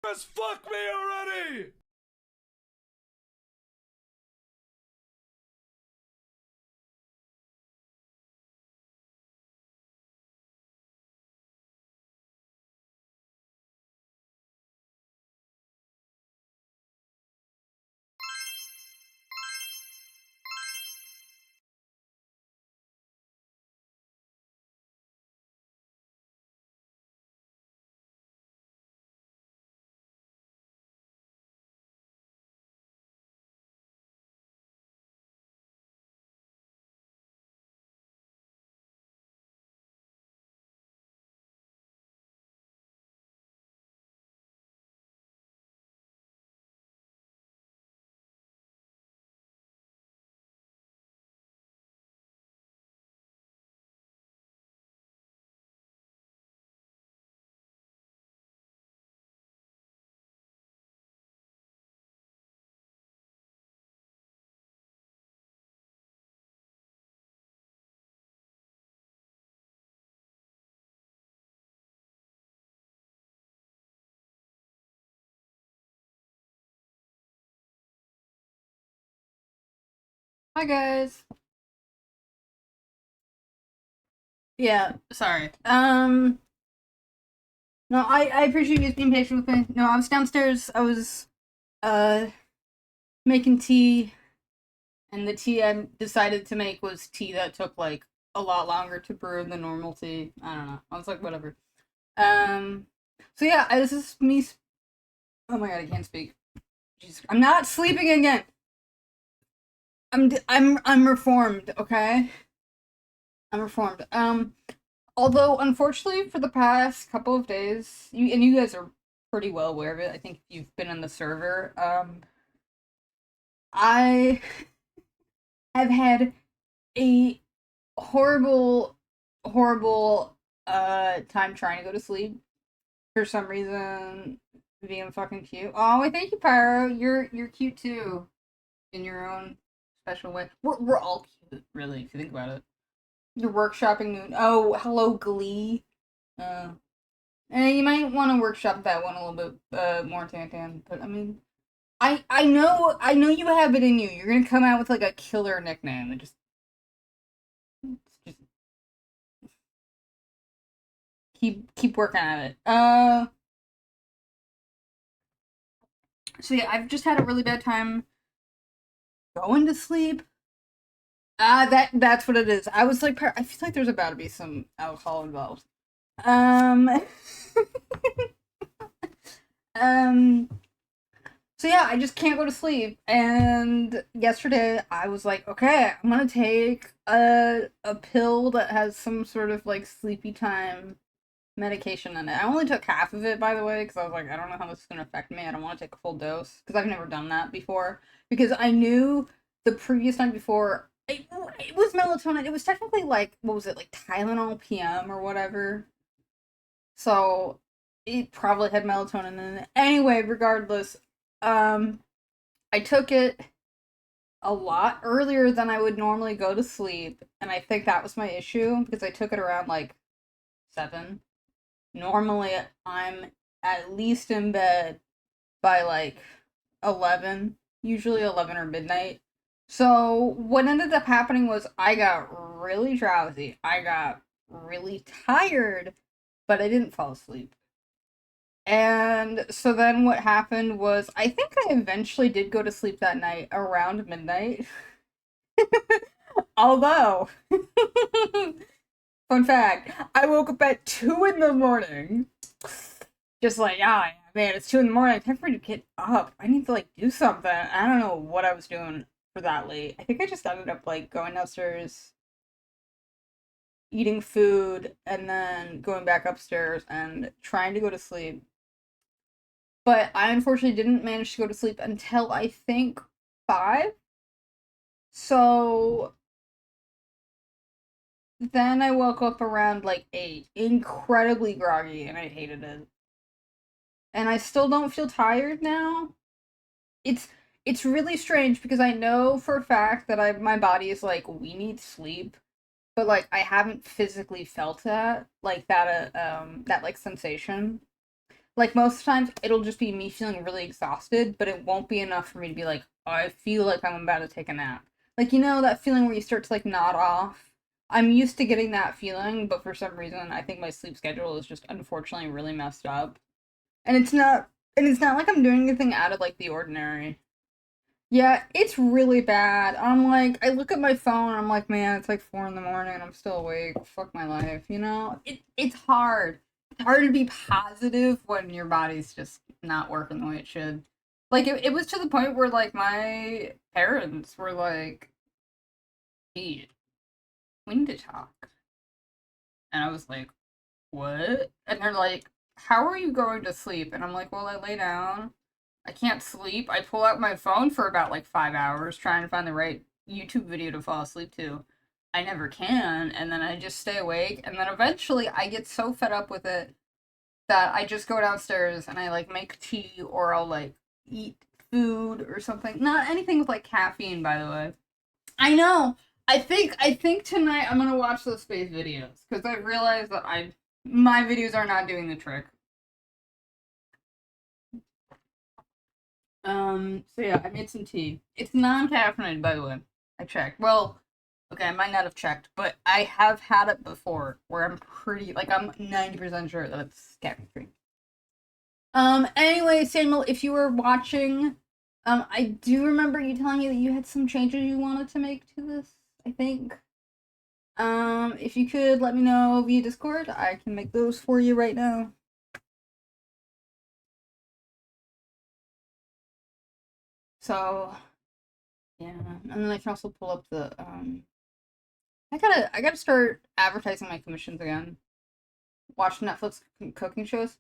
Just fuck me already! Hi guys. Yeah, sorry. No, I appreciate you being patient with me. No, I was downstairs. I was uh making tea, and the tea I decided to make was tea that took like a lot longer to brew than normal tea. I don't know. I was like, whatever. Um, so yeah, this is me. Oh my god, I can't speak. Jesus, I'm not sleeping again. I'm reformed. Okay, I'm reformed. Although, unfortunately, for the past couple of days, you guys are pretty well aware of it. I think you've been on the server. I have had a horrible, horrible time trying to go to sleep for some reason. Being fucking cute. Oh, I thank you, Pyro. You're cute too, in your own special way. We're all cute, really, if you think about it. You're workshopping noon. Oh, hello, Glee. Uh, you might want to workshop that one a little bit more, Tantan. But I mean, I know you have it in you. You're gonna come out with like a killer nickname and just keep working at it. So yeah, I've just had a really bad time going to sleep. That's what it is. I was like, I feel like there's about to be some alcohol involved. Um, um, So yeah, I just can't go to sleep. And yesterday I was like, okay, I'm gonna take a pill that has some sort of like sleepy time medication in it. I only took half of it, by the way, because I was like, I don't know how this is gonna affect me. I don't want to take a full dose because I've never done that before. Because I knew the previous night before it was melatonin. It was technically like what was it like Tylenol PM or whatever. So it probably had melatonin in it. Anyway, regardless, um, I took it a lot earlier than I would normally go to sleep, and I think that was my issue because I took it around like 7. Normally, I'm at least in bed by like 11, usually 11 or midnight. So, what ended up happening was I got really drowsy. I got really tired, but I didn't fall asleep. And so then what happened was I think I eventually did go to sleep that night around midnight. Although, fun fact, I woke up at 2 in the morning. Just like, ah, man, it's 2 in the morning. Time for me to get up. I need to, like, do something. I don't know what I was doing for that late. I think I just ended up, like, going downstairs, eating food, and then going back upstairs and trying to go to sleep. But I unfortunately didn't manage to go to sleep until I think 5. So then I woke up around like 8, incredibly groggy, and I hated it. And I still don't feel tired now. It's it's really strange because I know for a fact that my body is like we need sleep, but like I haven't physically felt that like that like sensation. Like, most times, it'll just be me feeling really exhausted, but it won't be enough for me to be like, oh, I feel like I'm about to take a nap. Like, you know, that feeling where you start to, like, nod off? I'm used to getting that feeling, but for some reason, I think my sleep schedule is just unfortunately really messed up. And it's not like I'm doing anything out of, like, the ordinary. Yeah, it's really bad. I'm like, I look at my phone, I'm like, man, it's like 4 in the morning, I'm still awake. Fuck my life, you know? It's hard. It's hard to be positive when your body's just not working the way it should. Like, it was to the point where, like, my parents were like, hey, we need to talk. And I was like, what? And they're like, how are you going to sleep? And I'm like, well, I lay down. I can't sleep. I pull out my phone for about like 5 hours trying to find the right YouTube video to fall asleep to. I never can, and then I just stay awake, and then eventually I get so fed up with it that I just go downstairs and I like make tea or I'll like eat food or something. Not anything with like caffeine, by the way. I know. I think tonight I'm gonna watch those space videos because I realized that my videos are not doing the trick. So yeah, I made some tea. It's non-caffeinated, by the way. I checked. Well, okay, I might not have checked, but I have had it before where I'm 90% sure that it's caffeine free. Anyway, Samuel, if you were watching, I do remember you telling me that you had some changes you wanted to make to this, I think. If you could let me know via Discord, I can make those for you right now. So, yeah, and then I can also pull up the I gotta start advertising my commissions again. Watch Netflix cooking shows.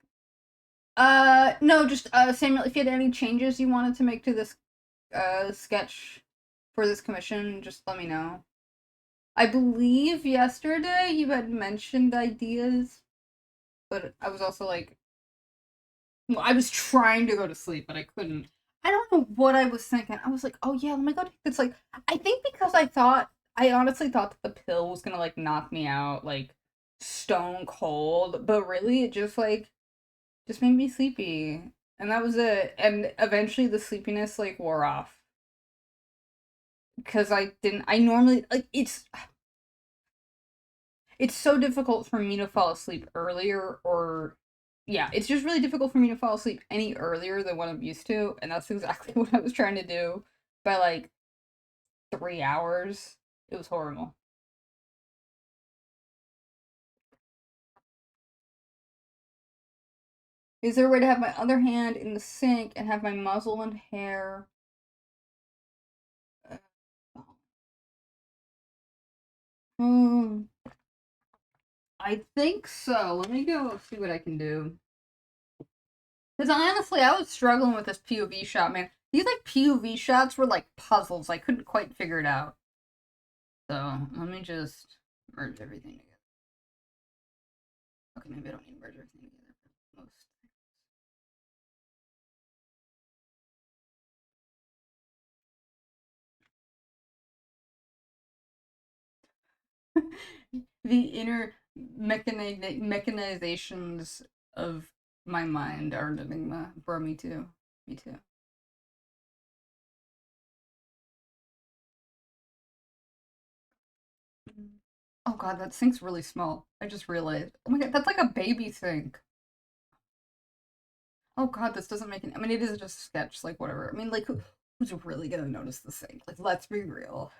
No, just Samuel, if you had any changes you wanted to make to this sketch for this commission, just let me know. I believe yesterday you had mentioned ideas, but I was also like, well, I was trying to go to sleep, but I couldn't. I don't know what I was thinking. I was like, oh yeah, let me go take this. Like, I think because I honestly thought that the pill was gonna like knock me out, like stone cold, but really it just made me sleepy. And that was it. And eventually the sleepiness like wore off. Because I normally, like, it's so difficult for me to fall asleep earlier or yeah, it's just really difficult for me to fall asleep any earlier than what I'm used to, and that's exactly what I was trying to do by like 3 hours. It was horrible. Is there a way to have my other hand in the sink and have my muzzle and hair? Hmm. I think so. Let me go see what I can do. Because honestly, I was struggling with this POV shot, man. These like POV shots were like puzzles. I couldn't quite figure it out. So let me just merge everything together. Okay, maybe I don't need to merge everything together for most the inner mechanizations of my mind are an enigma. Bro, me too. Me too. Oh god, that sink's really small. I just realized. Oh my god, that's like a baby sink. Oh god, this doesn't make any. I mean, it is just a sketch, like whatever. I mean, like who's really gonna notice the sink? Like, let's be real.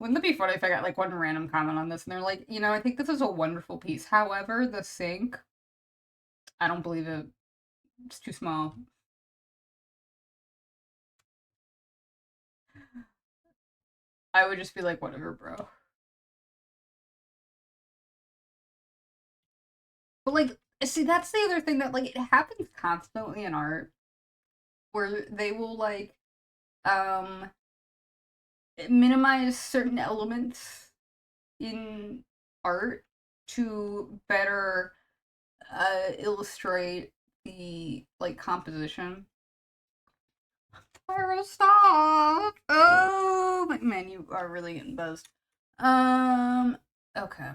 Wouldn't it be funny if I got like one random comment on this and they're like, I think this is a wonderful piece. However, the sink, I don't believe it. It's too small. I would just be like, whatever, bro. But like, see, that's the other thing that like it happens constantly in art where they will like um minimize certain elements in art to better illustrate the like composition. Pyro, stop! Oh man, you are really getting buzzed. Okay.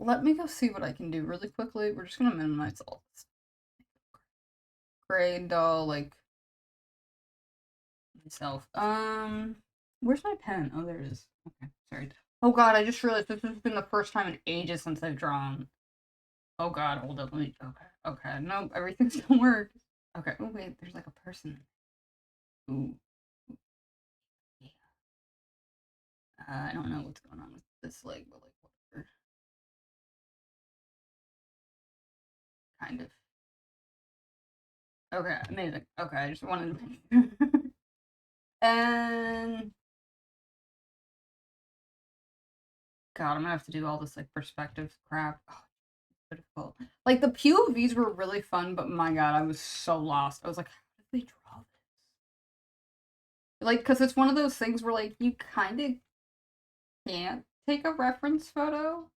Let me go see what I can do really quickly. We're just gonna minimize all this. gray dull, like myself. Where's my pen? Oh, there it is. Okay, sorry. Oh god, I just realized this has been the first time in ages since I've drawn. Oh god, hold up, let me. Okay, okay, no, everything still works. Okay. Oh wait, there's like a person. Ooh. Yeah. I don't know what's going on with this leg, but like whatever. Kind of. Okay, amazing. Okay, I just wanted to make sure. And God, I'm gonna have to do all this like perspective crap. Oh, difficult. Like the POVs were really fun, but my God, I was so lost. I was like, how did they draw this? Like, because it's one of those things where like you kind of can't take a reference photo.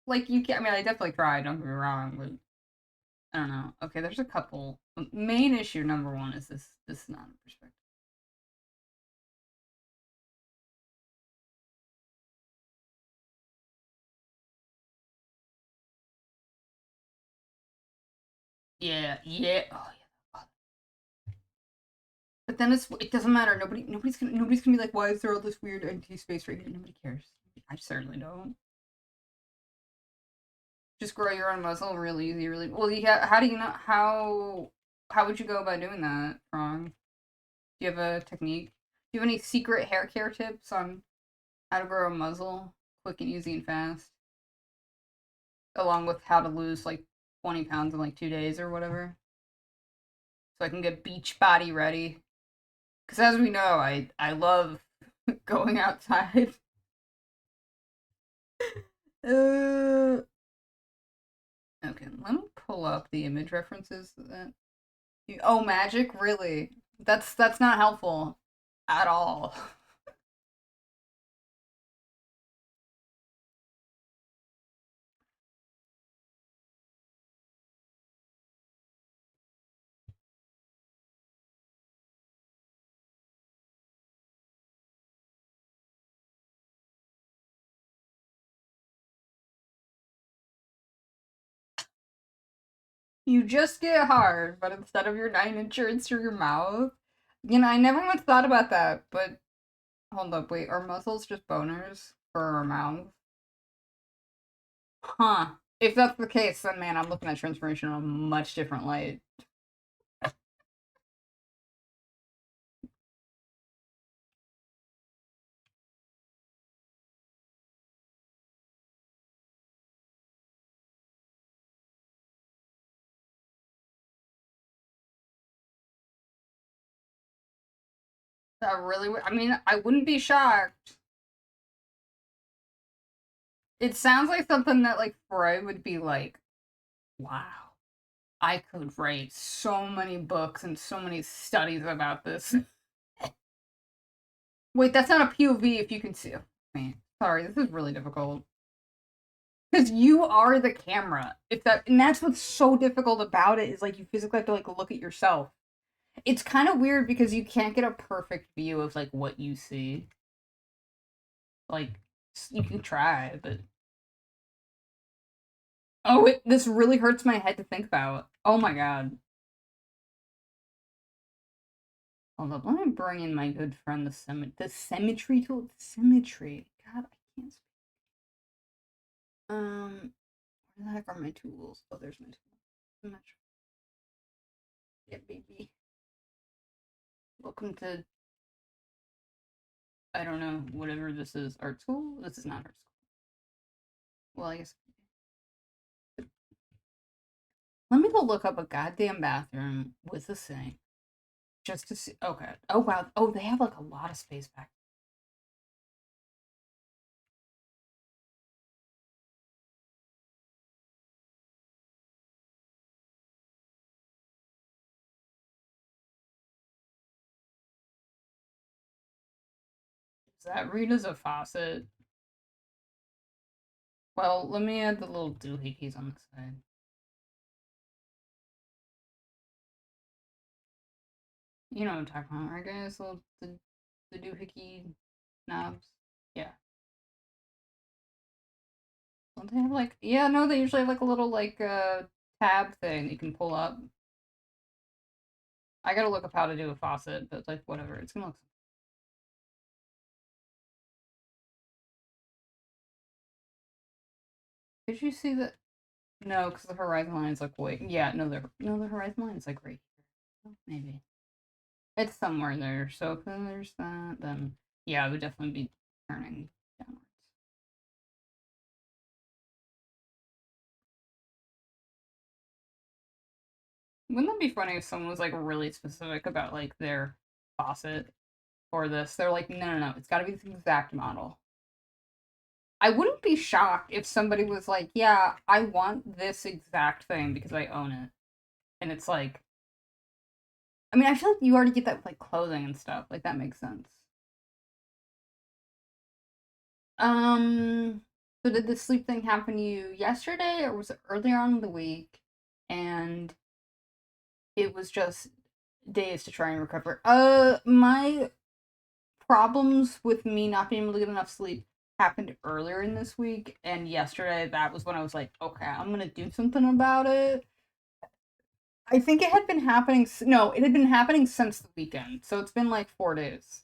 Like you can. I mean, I definitely tried. Don't get me wrong, but I don't know. Okay, there's a couple. Main issue number one is this. This is not a perspective. Yeah, yeah. Oh yeah. But then it doesn't matter. Nobody's gonna be like, why is there all this weird empty space right here? Nobody cares. I certainly don't. Just grow your own muscle really easy, really well. How do you know how would you go about doing that, Prong? Do you have a technique? Do you have any secret hair care tips on how to grow a muzzle quick and easy and fast? Along with how to lose like 20 pounds in like 2 days or whatever. So I can get beach body ready. Because as we know, I love going outside. uh, okay, let me pull up the image references that oh, magic? Really? That's not helpful at all. You just get hard, but instead of your 9 incher, it's through your mouth. You know, I never once thought about that, but hold up, wait, are muscles just boners for our mouth? Huh. If that's the case, then man, I'm looking at transformation in a much different light. That really, I mean, I wouldn't be shocked. It sounds like something that like Freud would be like, wow, I could write so many books and so many studies about this. Wait, that's not a POV if you can see. Man, sorry, this is really difficult. Because you are the camera. If that and that's what's so difficult about it is like you physically have to like look at yourself. It's kind of weird because you can't get a perfect view of like what you see. Like you can try, but oh, this really hurts my head to think about. Oh my god. Hold up, let me bring in my good friend the symmetry tool. The symmetry. God, I can't speak. Where the heck are my tools? Oh, there's my tool. Symmetry. Yeah, baby. Welcome to I don't know whatever this is. Art school? This is not art school. Well, I guess. Let me go look up a goddamn bathroom with a sink just to see. Okay. Oh wow. Oh, they have like a lot of space back. Does that read as a faucet? Well, let me add the little doohickeys on the side. You know what I'm talking about, right, guys? The doohickey knobs. Yeah. Don't they have like? Yeah, no, they usually have like a little like tab thing you can pull up. I gotta look up how to do a faucet, but like whatever, it's gonna look. Did you see that? No, because the horizon line is like wait. Yeah, the horizon line is like right here. Oh, maybe it's somewhere there. So if there's that, then yeah, it would definitely be turning downwards. Wouldn't that be funny if someone was like really specific about like their faucet for this? They're like, no, it's got to be the exact model. I wouldn't be shocked if somebody was like, yeah, I want this exact thing because I own it. And it's like, I mean, I feel like you already get that with like clothing and stuff. Like, that makes sense. So did the sleep thing happen to you yesterday or was it earlier on in the week? And it was just days to try and recover. My problems with me not being able to get enough sleep happened earlier in this week, and yesterday that was when I was like, okay, I'm gonna do something about it. I think it had been happening. No, it had been happening since the weekend, so it's been like 4 days.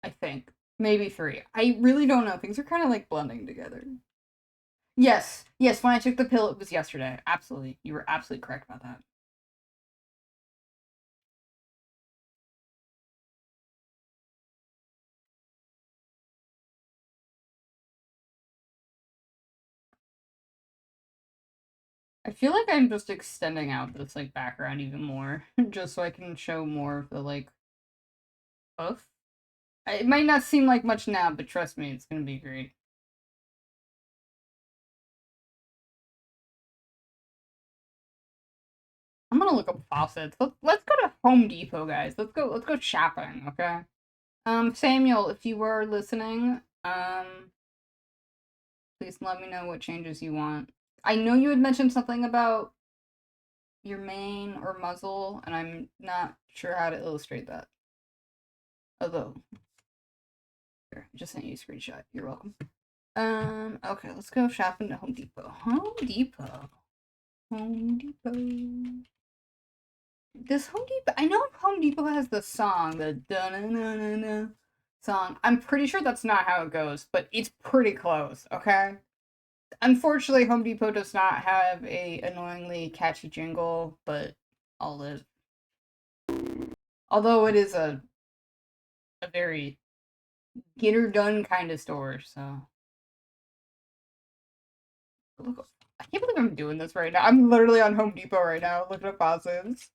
I think maybe 3. I really don't know. Things are kind of like blending together. Yes. When I took the pill, it was yesterday. Absolutely, you were absolutely correct about that. I feel like I'm just extending out this like background even more, just so I can show more of the like both. It might not seem like much now, but trust me, it's gonna be great. I'm gonna look up faucets. Let's go to Home Depot, guys. Let's go shopping, okay? Samuel, if you were listening, please let me know what changes you want. I know you had mentioned something about your mane or muzzle, and I'm not sure how to illustrate that. Although, here, I just sent you a screenshot. You're welcome. Okay, let's go shopping to Home Depot. Home Depot. Home Depot. Does Home Depot? I know Home Depot has the song, the da na na na na song. I'm pretty sure that's not how it goes, but it's pretty close. Okay. Unfortunately, Home Depot does not have a annoyingly catchy jingle, but I'll live. Although it is a very get her done kind of store, so look. I can't believe I'm doing this right now. I'm literally on Home Depot right now looking at faucets.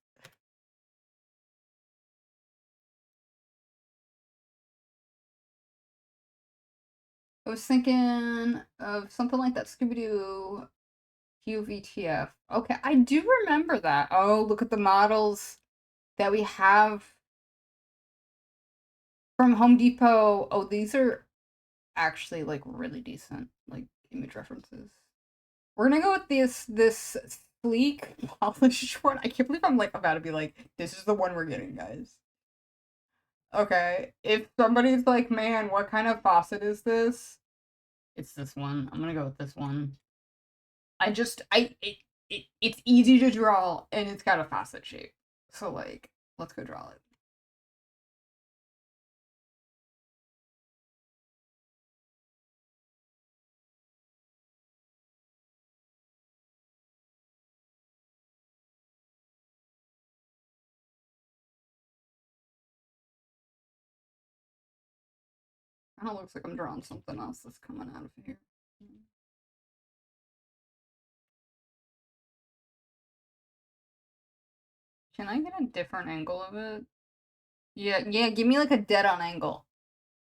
I was thinking of something like that Scooby Doo QVTF. Okay, I do remember that. Oh, look at the models that we have from Home Depot. Oh, these are actually like really decent, like image references. We're gonna go with this sleek polished one. I can't believe I'm like about to be like, this is the one we're getting, guys. Okay, if somebody's like, man, what kind of faucet is this? It's this one. I'm gonna go with this one. It's easy to draw and it's got a faucet shape. So like, let's go draw it. Kind of looks like I'm drawing something else that's coming out of here. Can I get a different angle of it? Yeah, give me like a dead on angle.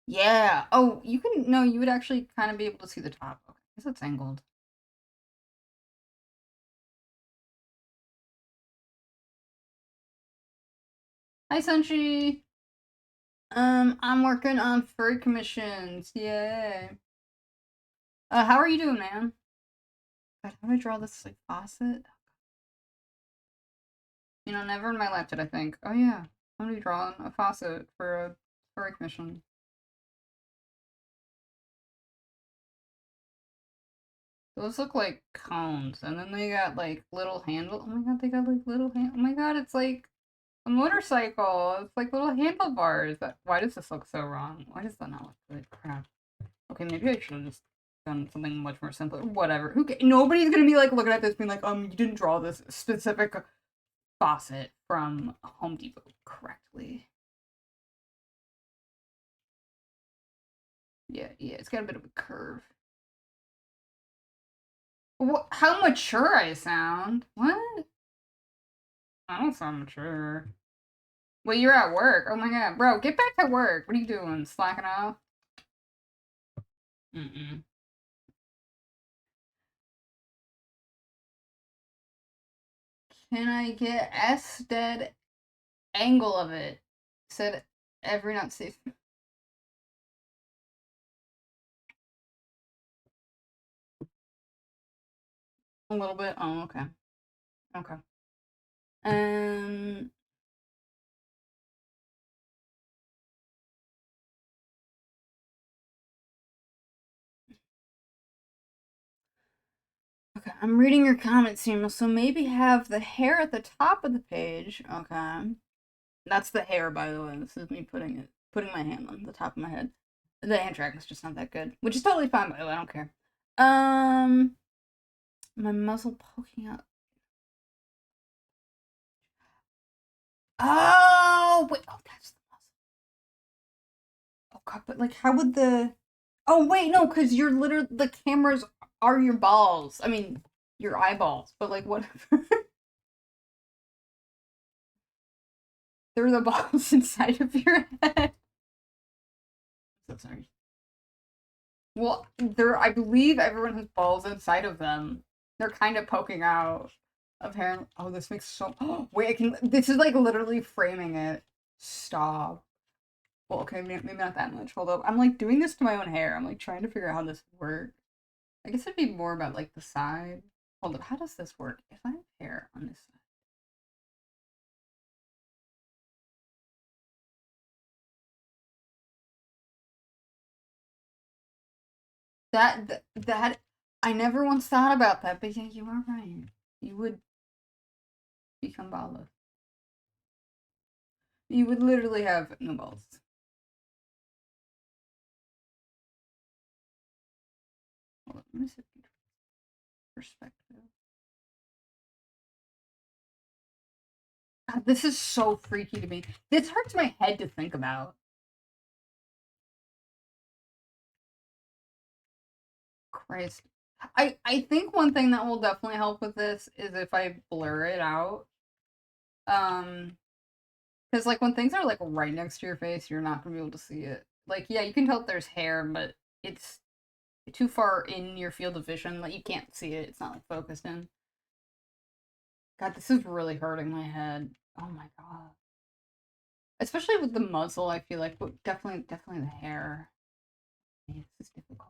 Yeah. Oh, you can, no, you would actually kind of be able to see the top. Okay, I guess it's angled. Hi, Sunshi. I'm working on furry commissions. Yay. How are you doing, man? God, how do I draw this like faucet? You know, never in my life did I think, oh yeah, I'm gonna be drawing a faucet for a furry commission. Those look like cones, and then they got like little handle. Oh my god, they got like little hand. Oh my god, it's like A motorcycle. It's like little handlebars. Why does this look so wrong? Why does that not look good? Crap. Okay, maybe I should have just done something much more simple. Whatever. Nobody's gonna be like looking at this being like, you didn't draw this specific faucet from Home Depot correctly. Yeah, it's got a bit of a curve. How mature I sound. What? I don't sound mature. Well, you're at work. Oh my god. Bro, get back to work. What are you doing? Slacking off? Mm-mm. Can I get S dead angle of it? Said every not safe. A little bit? Oh, okay. Okay. Um, okay, I'm reading your comments, Samuel, so maybe have the hair at the top of the page. Okay. That's the hair, by the way. This is me putting my hand on the top of my head. The hand tracking is just not that good, which is totally fine, by the way. I don't care. My muzzle poking out. Oh, wait. Oh, that's the muzzle. Oh, God, but, like, how would the... Oh, wait, no, because you're literally... The cameras are your balls. I mean, your eyeballs, but, like, whatever. They're the balls inside of your head. So sorry. Well, I believe everyone has balls inside of them. They're kind of poking out. Apparently. Oh, this makes so... Oh, wait, I can... This is, like, literally framing it. Stop. Well, okay, maybe not that much. Hold up. I'm, like, doing this to my own hair. I'm, like, trying to figure out how this works. I guess it'd be more about, like, the side. Hold up. How does this work? If I have hair on this side. That... I never once thought about that, but yeah, you are right. You would become bald. You would literally have no balls. Hold on, let me see perspective. God, this is so freaky to me. This hurts my head to think about. Christ. I think one thing that will definitely help with this is if I blur it out. Because, like, when things are, like, right next to your face, you're not gonna be able to see it. Like, yeah, you can tell there's hair, but it's too far in your field of vision that you can't see it. It's not, like, focused in. God, this is really hurting my head. Oh my god. Especially with the muzzle, I feel like, but definitely the hair. This is difficult.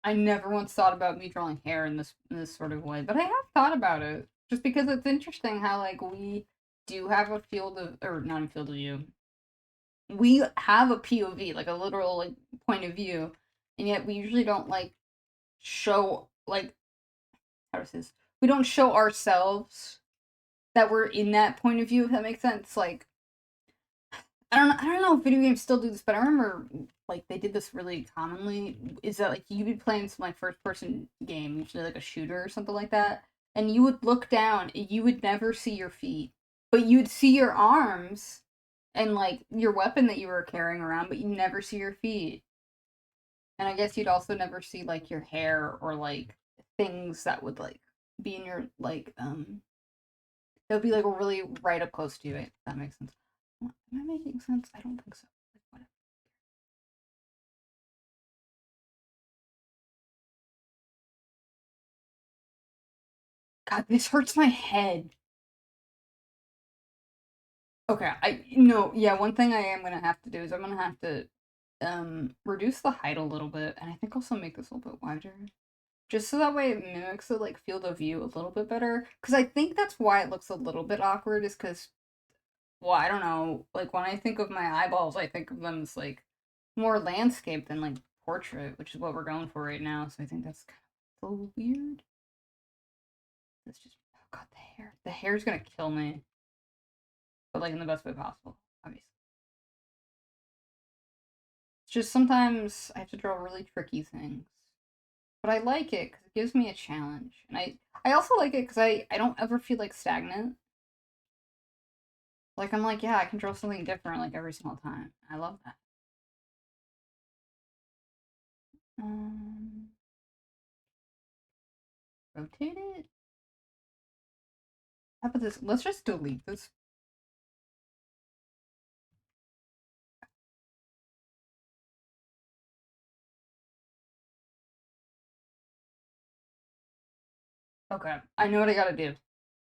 I never once thought about me drawing hair in this sort of way, but I have thought about it just because it's interesting how, like, we do have a field of, or not a field of view. We have a POV, like a literal, like, point of view, and yet we usually don't, like, show, like, how does this? We don't show ourselves that we're in that point of view, if that makes sense. Like, I don't know if video games still do this, but I remember, like, they did this really commonly. Is that, like, you'd be playing some, like, first person game, usually like a shooter or something like that, and you would look down and you would never see your feet, but you'd see your arms and, like, your weapon that you were carrying around, but you never see your feet. And I guess you'd also never see, like, your hair or, like, things that would, like, be in your, like, it would be, like, really right up close to you, if that makes sense. Am I making sense? I don't think so. Whatever. God, this hurts my head. Okay, yeah, one thing I am gonna have to do is I'm gonna have to reduce the height a little bit, and I think also make this a little bit wider. Just so that way it mimics the, like, field of view a little bit better. Because I think that's why it looks a little bit awkward, is because well, I don't know. Like when I think of my eyeballs, I think of them as like more landscape than like portrait, which is what we're going for right now. So I think that's kind of a little weird. That's just oh god, the hair. The hair's gonna kill me, but like in the best way possible, obviously. It's just sometimes I have to draw really tricky things, but I like it because it gives me a challenge, and I also like it because I don't ever feel like stagnant. Like I'm like, yeah, I can draw something different like every single time. I love that. Um, rotate it. How about this? Let's just delete this. Okay, I know what I gotta do.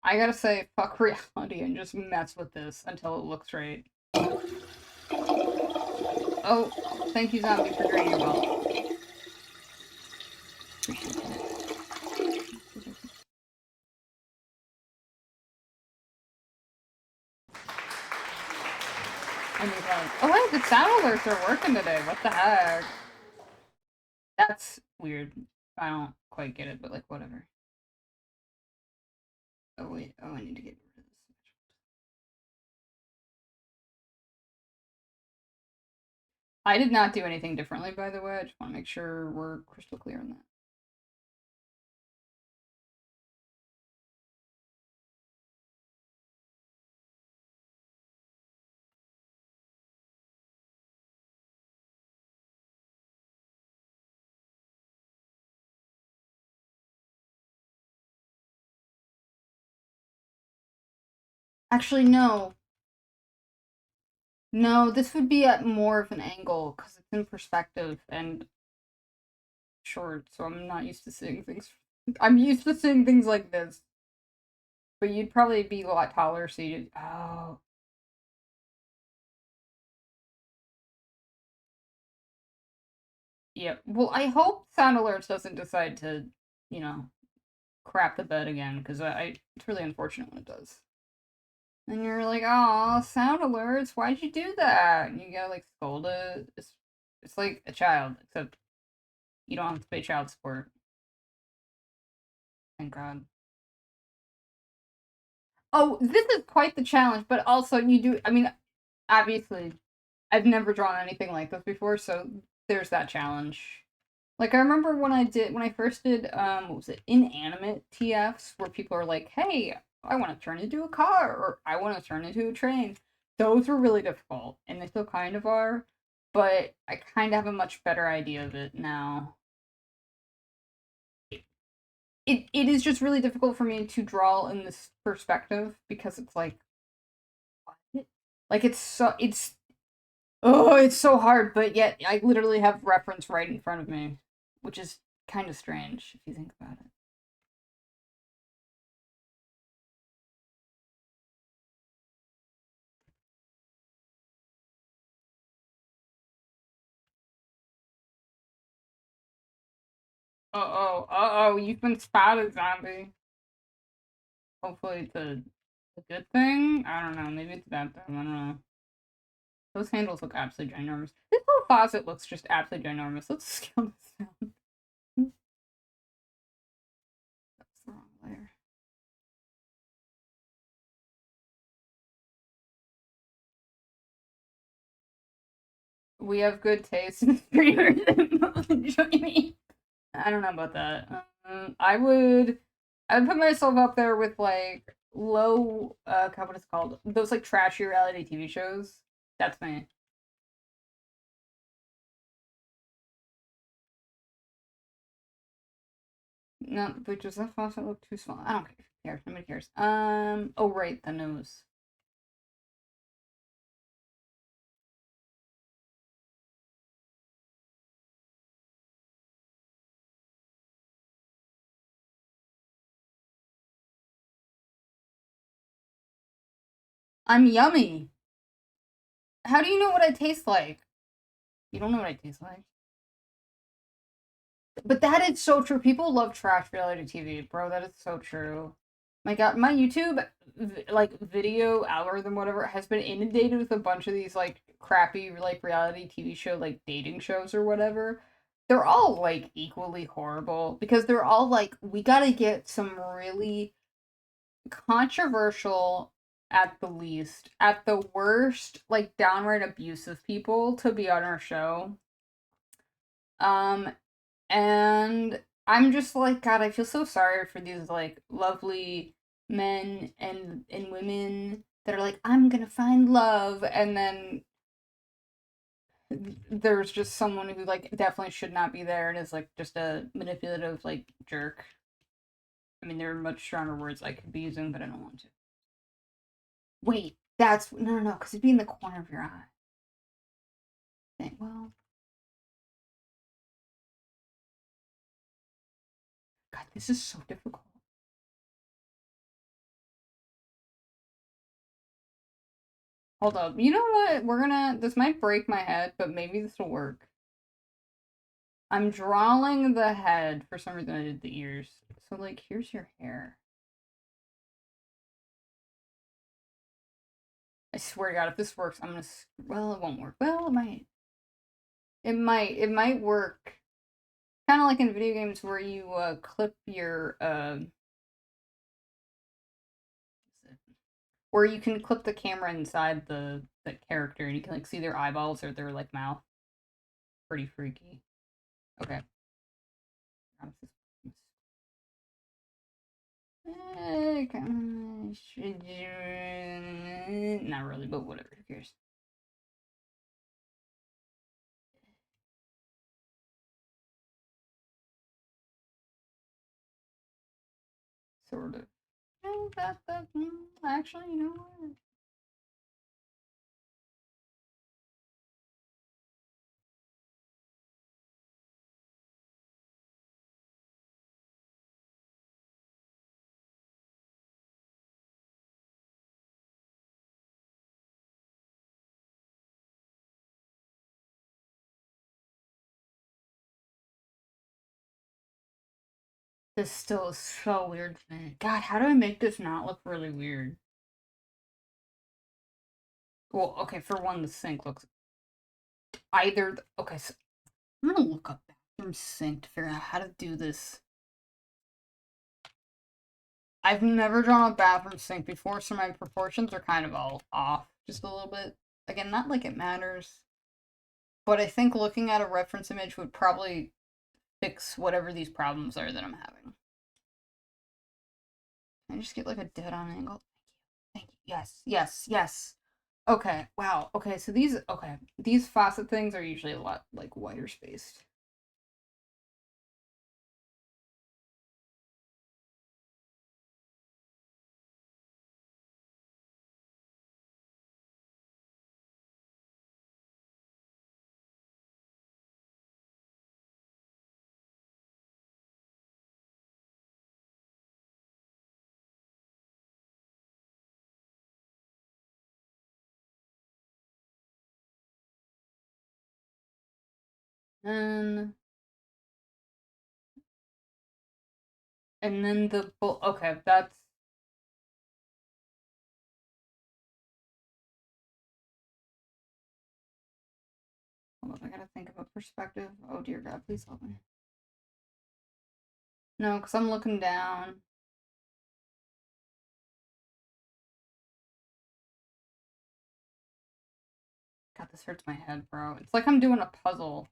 I gotta say fuck reality and just mess with this until it looks right. Oh, thank you, zombie, for draining your ball. Appreciate it. And you're like, oh wait, the sound alerts are working today. What the heck? That's weird. I don't quite get it, but like whatever. Oh wait, oh I need to get rid of this. I did not do anything differently, by the way. I just want to make sure we're crystal clear on that. Actually, no. No, this would be at more of an angle because it's in perspective and short, so I'm not used to seeing things. I'm used to seeing things like this. But you'd probably be a lot taller, so you. Oh. Yeah. Well, I hope Sound Alerts doesn't decide to, you know, crap the bed again, because it's really unfortunate when it does. And you're like, oh, Sound Alerts, why'd you do that? And you gotta, like, scold it. It's like a child, except you don't have to pay child support. Thank God. Oh, this is quite the challenge, but also you do, I mean, obviously, I've never drawn anything like this before, so there's that challenge. Like I remember when I first did what was it, inanimate TFs where people are like, "Hey, I want to turn into a car or I want to turn into a train." Those were really difficult and they still kind of are, but I kind of have a much better idea of it now. It is just really difficult for me to draw in this perspective because it's like what? Like it's so hard, but yet I literally have reference right in front of me, which is kind of strange if you think about it. Uh-oh, you've been spotted, zombie. Hopefully it's a good thing? I don't know, maybe it's a bad thing, I don't know. Those handles look absolutely ginormous. This whole faucet looks just absolutely ginormous. Let's scale this down. That's the wrong layer. We have good taste in streamers and joining. I don't know about that. I would put myself up there with like low what is it called? Those like trashy reality TV shows. That's me. No, but does that faucet look too small? I don't care. Nobody cares. Oh right, the nose. I'm yummy. How do you know what I taste like? You don't know what I taste like. But that is so true. People love trash reality TV, bro. That is so true. My God, my YouTube like video algorithm, whatever, has been inundated with a bunch of these like crappy like reality TV show like dating shows or whatever. They're all like equally horrible because they're all like we gotta get some really controversial at the least, at the worst, like downright abusive people to be on our show. Um, and I'm just like, God, I feel so sorry for these like lovely men and women that are like, I'm gonna find love, and then there's just someone who like definitely should not be there and is like just a manipulative like jerk. I mean, there are much stronger words I could be using, but I don't want to. Wait, that's no, because it'd be in the corner of your eye. Well, God, this is so difficult. Hold up. You know what? This might break my head, but maybe this will work. I'm drawing the head. For some reason, I did the ears. So, like, here's your hair. I swear to God, if this works, I'm gonna. Well, it won't work. Well, it might. It might work. Kind of like in video games where you clip your where you can clip the camera inside the character and you can like see their eyeballs or their like mouth. Pretty freaky. Okay. Not really, but whatever. Who cares? Sort of. Actually, you know what? This still is so weird to me. God, how do I make this not look really weird? Well, okay, for one, the sink looks either. Okay, so I'm gonna look up bathroom sink to figure out how to do this. I've never drawn a bathroom sink before, so my proportions are kind of all off just a little bit. Again, not like it matters, but I think looking at a reference image would probably fix whatever these problems are that I'm having. Can I just get like a dead on angle? Thank you. Yes, yes, yes. Okay, wow. Okay, so these faucet things are usually a lot like wider spaced. And and then the okay, that's hold on, I gotta think of a perspective. Oh dear God, please help me. No, because I'm looking down. God, this hurts my head, bro. It's like I'm doing a puzzle.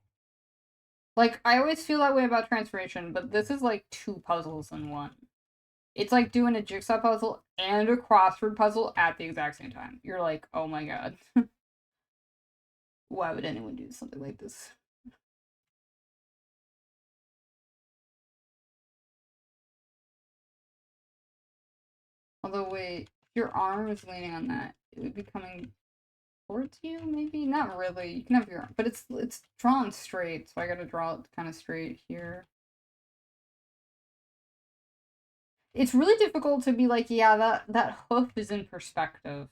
Like, I always feel that way about transformation, but this is like two puzzles in one. It's like doing a jigsaw puzzle and a crossword puzzle at the exact same time. You're like, oh my God. Why would anyone do something like this? Although, wait, if your arm is leaning on that, it would be coming towards you, maybe? Not really. You can have your arm, but it's drawn straight, so I gotta draw it kind of straight here. It's really difficult to be like, yeah, that hoof is in perspective.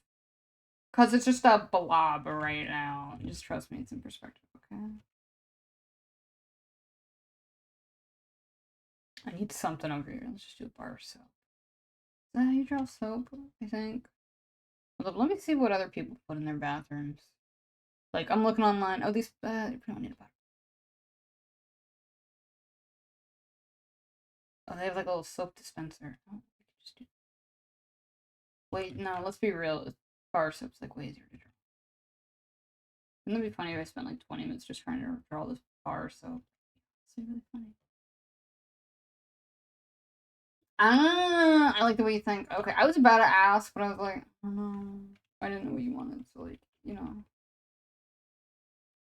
Because it's just a blob right now. Just trust me, it's in perspective, okay? I need something over here. Let's just do a bar cell. that how you draw soap? I think. Hold up, let me see what other people put in their bathrooms. Like, I'm looking online. Oh, these, you don't need a bathroom. Oh, they have like a little soap dispenser. Oh, we could just do. Wait, no, let's be real. Bar soap's like way easier to draw. Wouldn't it be funny if I spent like 20 minutes just trying to draw this bar soap? It's really funny. Ah, I like the way you think. Okay, I was about to ask, but I was like, oh no, I didn't know what you wanted. So like, you know,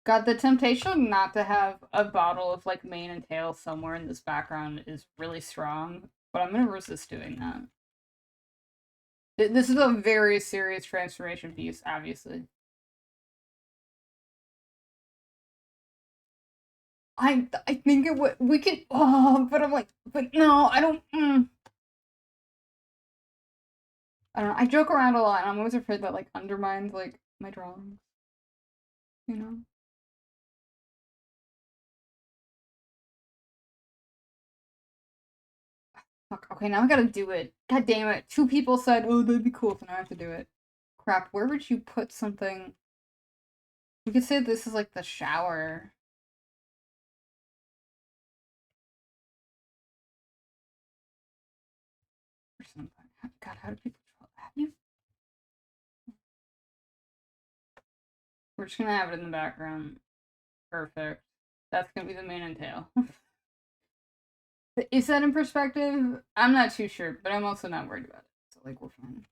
God, the temptation not to have a bottle of like mane and tail somewhere in this background is really strong. But I'm gonna resist doing that. This is a very serious transformation piece, obviously. I think it would we could but I'm like but no I don't I don't know I joke around a lot and I'm always afraid that like undermines like my drawings, you know. Fuck, okay, now I gotta do it. God damn it. Two people said, oh, that'd be cool, so now I have to do it. Crap, where would you put something? You could say this is like the shower. Or something. God, how do people draw that? We're just gonna have it in the background. Perfect. That's gonna be the mane and tail. Is that in perspective? I'm not too sure, but I'm also not worried about it. So, like, we're fine.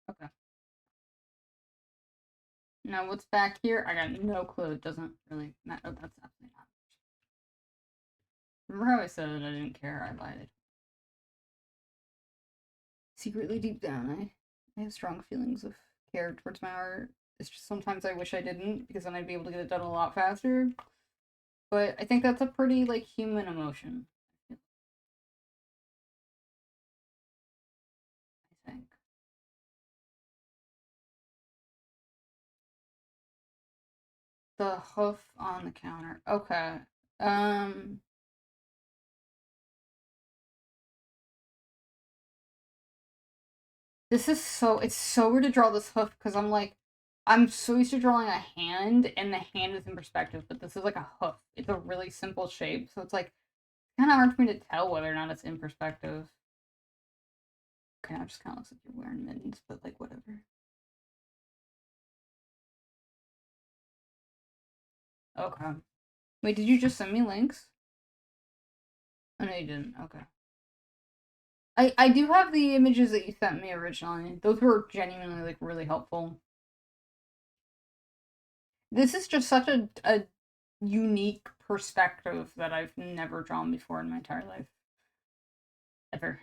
Okay. Now, what's back here? I got no clue. It doesn't really matter. Oh, that's absolutely not. Remember how I said that I didn't care? I lied. Secretly, deep down, I have strong feelings of care towards my art. It's just sometimes I wish I didn't, because then I'd be able to get it done a lot faster. But I think that's a pretty, like, human emotion. I think. The hoof on the counter. Okay. Um. This is so, it's so weird to draw this hoof because I'm like, I'm so used to drawing a hand and the hand is in perspective, but this is like a hoof. It's a really simple shape, so it's like kind of hard for me to tell whether or not it's in perspective. Okay, now it just kind of looks like you're wearing mittens, but like whatever. Okay. Wait, did you just send me links? Oh no, you didn't. Okay. I do have the images that you sent me originally. Those were genuinely like really helpful. This is just such a unique perspective that I've never drawn before in my entire life. Ever.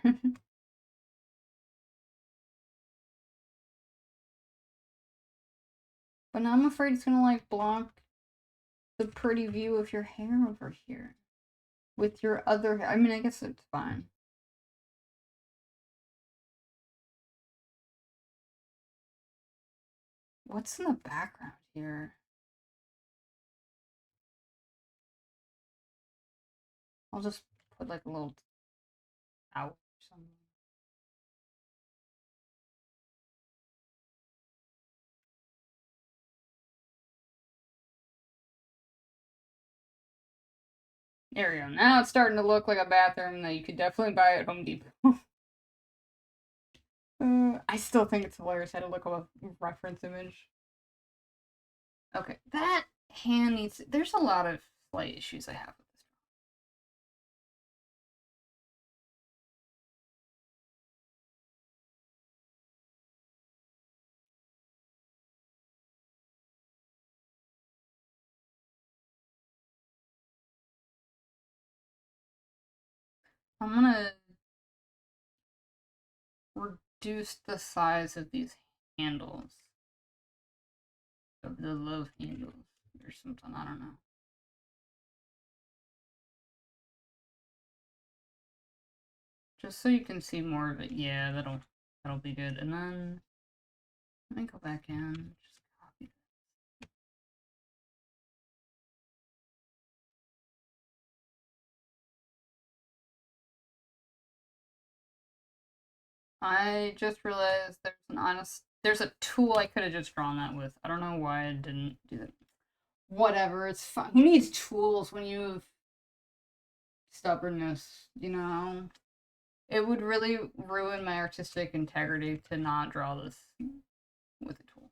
But now I'm afraid it's gonna like block the pretty view of your hair over here. With your other hair. I mean, I guess it's fine. What's in the background here? I'll just put like a little out or something. There we go. Now it's starting to look like a bathroom that you could definitely buy at Home Depot. I still think it's hilarious. I had to look up a reference image. Okay, that hand needs. There's a lot of slight issues I have with this. I'm gonna reduce the size of these handles. Of the love handles or something. I don't know. just so you can see more of it. Yeah, that'll be good. And then let me go back in. Just copy. I just realized there's a tool I could have just drawn that with. I don't know why I didn't do that. Whatever, it's fine. Who needs tools when you have stubbornness, you know? It would really ruin my artistic integrity to not draw this with a tool.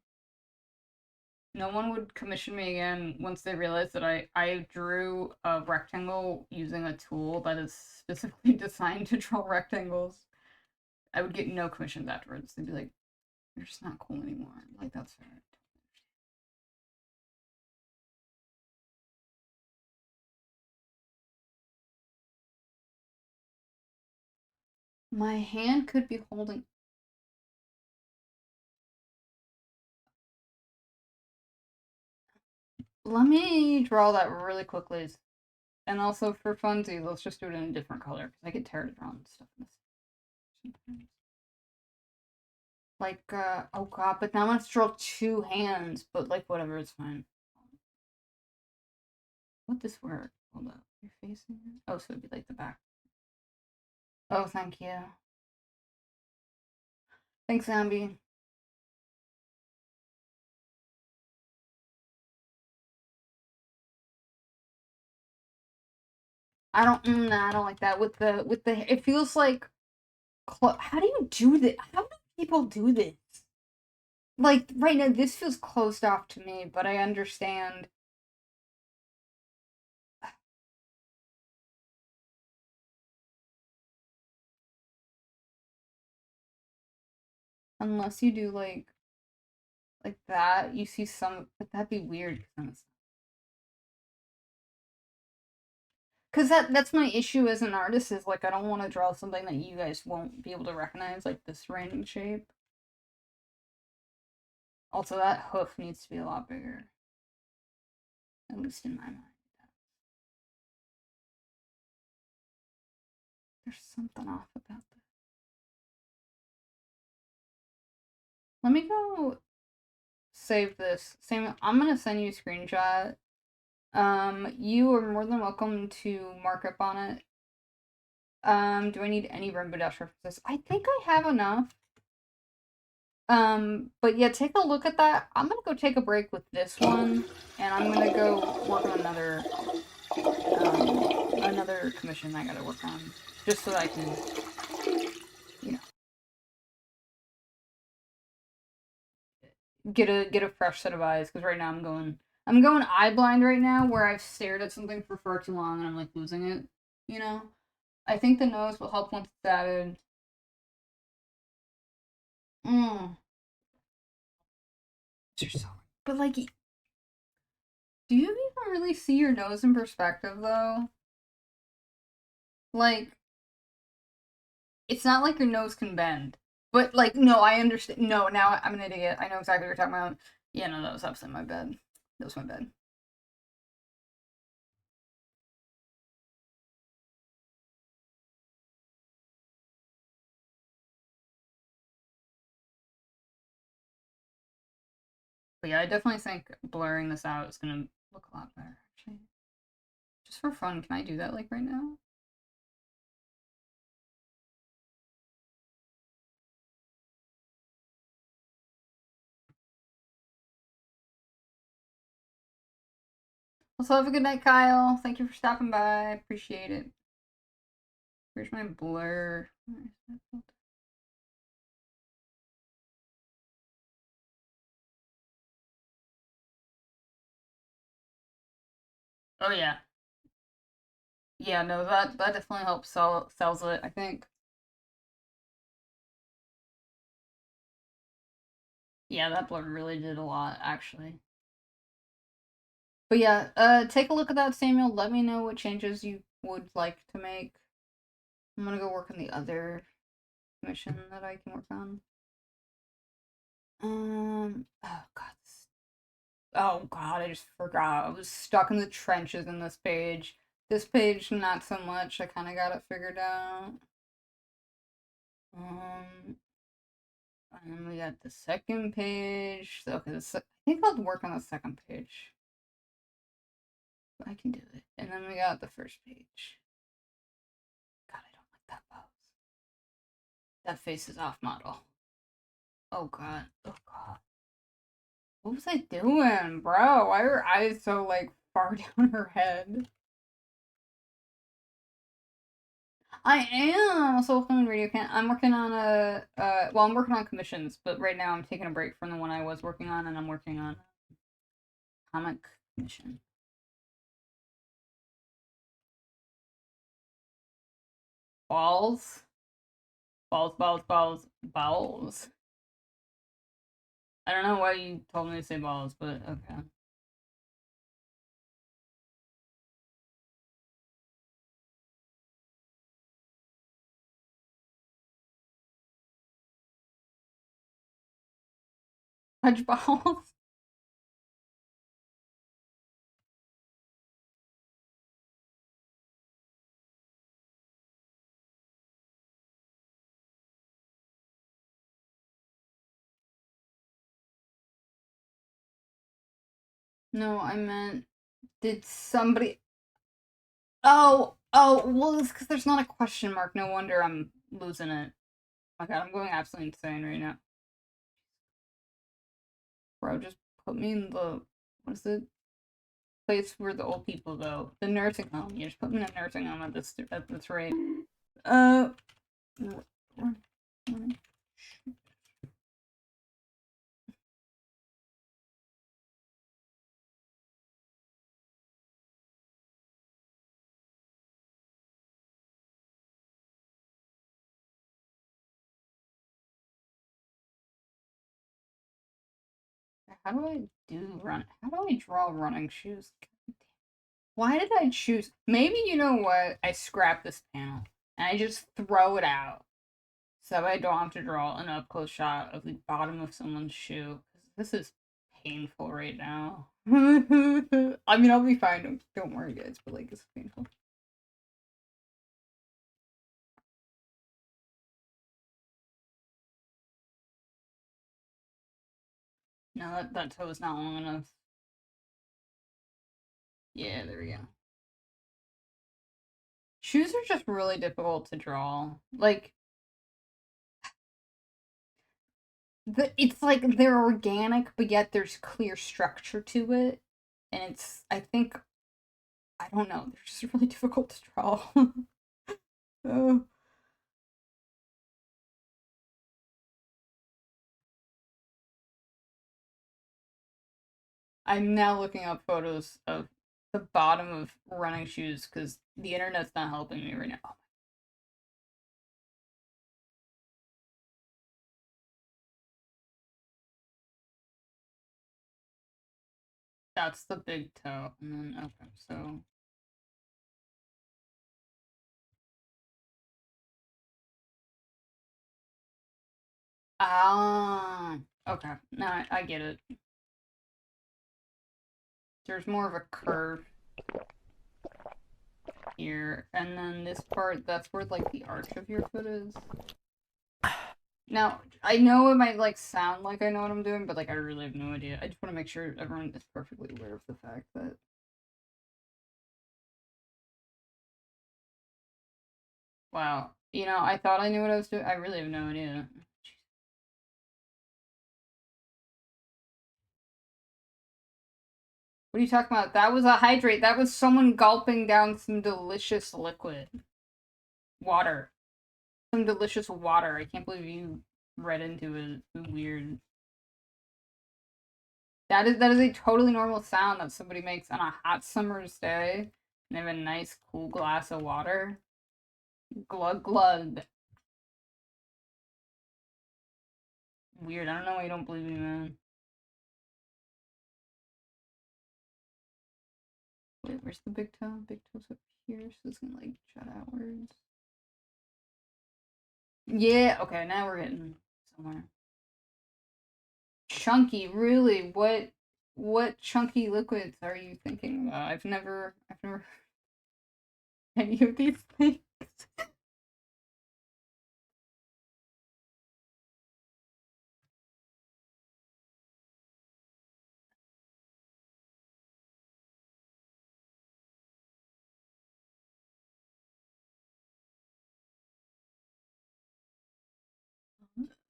No one would commission me again once they realized that I drew a rectangle using a tool that is specifically designed to draw rectangles. I would get no commissions afterwards. They'd be like, you're just not cool anymore. Like, that's fair. My hand could be holding. Let me draw that really quickly. And also for funsies, let's just do it in a different color because I get tired of drawing stuff in this. Like, oh god, but now let's draw two hands, but like, whatever, it's fine. Would this work? Hold up, you're facing it? Oh, so it'd be like the back. Oh, thank you. Thanks, Zambi. I don't like that. With the, it feels like, how do you do this? How do people do this? Like, right now, this feels closed off to me, but I understand. Unless you do, like that, you see some, but that'd be weird. Because that's my issue as an artist is, like, I don't want to draw something that you guys won't be able to recognize, like this random shape. Also, that hoof needs to be a lot bigger. At least in my mind. There's something off about this. Let me go save this. I'm gonna send you a screenshot. You are more than welcome to mark up on it. Do I need any Rainbow Dash references? I think I have enough. But yeah, take a look at that. I'm gonna go take a break with this one, and I'm gonna go work on another commission I gotta work on, just so that I can, you know, get a fresh set of eyes. Because right now I'm going eye blind right now, where I've stared at something for far too long and I'm like losing it. You know, I think the nose will help once it's added. Mm. But like, do you even really see your nose in perspective though? Like, it's not like your nose can bend. But like, no, I understand. No, now I'm an idiot. I know exactly what you're talking about. Yeah, no, that was absolutely my bad. That was my bad. But yeah, I definitely think blurring this out is gonna look a lot better, actually. Just for fun, can I do that like right now? Also, have a good night, Kyle. Thank you for stopping by. Appreciate it. Where's my blur? Oh yeah. Yeah, no, that definitely helps sells it, I think. Yeah, that blur really did a lot, actually. But yeah, take a look at that, Samuel. Let me know what changes you would like to make. I'm gonna go work on the other mission that I can work on. Oh god. Oh god, I just forgot. I was stuck in the trenches in this page. This page, not so much. I kind of got it figured out. And then we got the second page. Okay, I think I'll work on the second page. I can do it. And then we got the first page. God, I don't like that pose. That face is off model. Oh god. Oh god. What was I doing, bro? Why are her eyes so, like, far down her head? I am also a film and radio can. I'm working on well, I'm working on commissions, but right now I'm taking a break from the one I was working on, and I'm working on a comic commission. Balls? Balls, balls, balls, balls. I don't know why you told me to say balls, but okay. Fudge balls? No, I meant, did somebody... Oh, well, it's because there's not a question mark. No wonder I'm losing it. Oh my god, I'm going absolutely insane right now. Bro, just put me in the... What is it? Place where the old people go. The nursing home. You just put me in a nursing home at this rate. How do I how do I draw running shoes? Why did I choose? Maybe you know what? I scrap this panel and I just throw it out so I don't have to draw an up close shot of the bottom of someone's shoe. This is painful right now. I mean, I'll be fine. Don't worry, guys. But like, it's painful. No, that toe is not long enough. Yeah, there we go. Shoes are just really difficult to draw. Like, it's like they're organic, but yet there's clear structure to it. And it's, I think, I don't know, they're just really difficult to draw. Oh. I'm now looking up photos of the bottom of running shoes because the internet's not helping me right now. That's the big toe. And then, okay, so. Ah, okay. Now I get it. There's more of a curve here, and then this part, that's where, like, the arch of your foot is. Now, I know it might, like, sound like I know what I'm doing, but, like, I really have no idea. I just want to make sure everyone is perfectly aware of the fact that... Wow. You know, I thought I knew what I was doing. I really have no idea. What are you talking about? That was a hydrate. That was someone gulping down some delicious liquid. Water. Some delicious water. I can't believe you read into it. It's weird. That is a totally normal sound that somebody makes on a hot summer's day. And they have a nice cool glass of water. Glug glug. Weird. I don't know why you don't believe me, man. Wait, where's the big toe? Big toe's up here, so it's gonna, like, jut outwards. Yeah, okay, now we're getting somewhere. Chunky, really? What chunky liquids are you thinking about? I've never any of these things.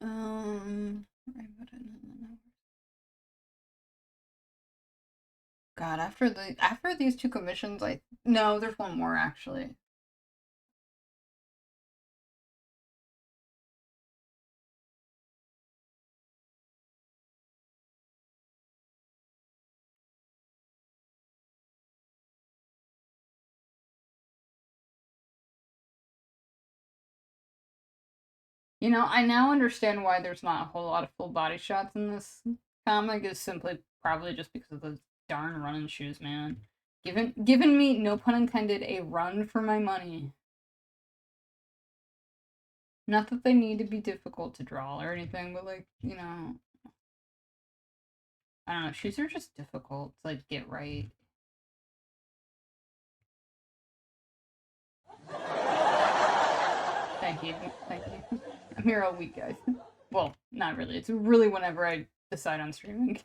I put it God, after these two commissions, no, there's one more actually. You know, I now understand why there's not a whole lot of full body shots in this comic. Is simply probably just because of those darn running shoes, man. Given me, no pun intended, a run for my money. Not that they need to be difficult to draw or anything, but like, you know, I don't know, shoes are just difficult to like get right. Thank you, thank you. I'm here all week, guys. Well, not really. It's really whenever I decide on streaming.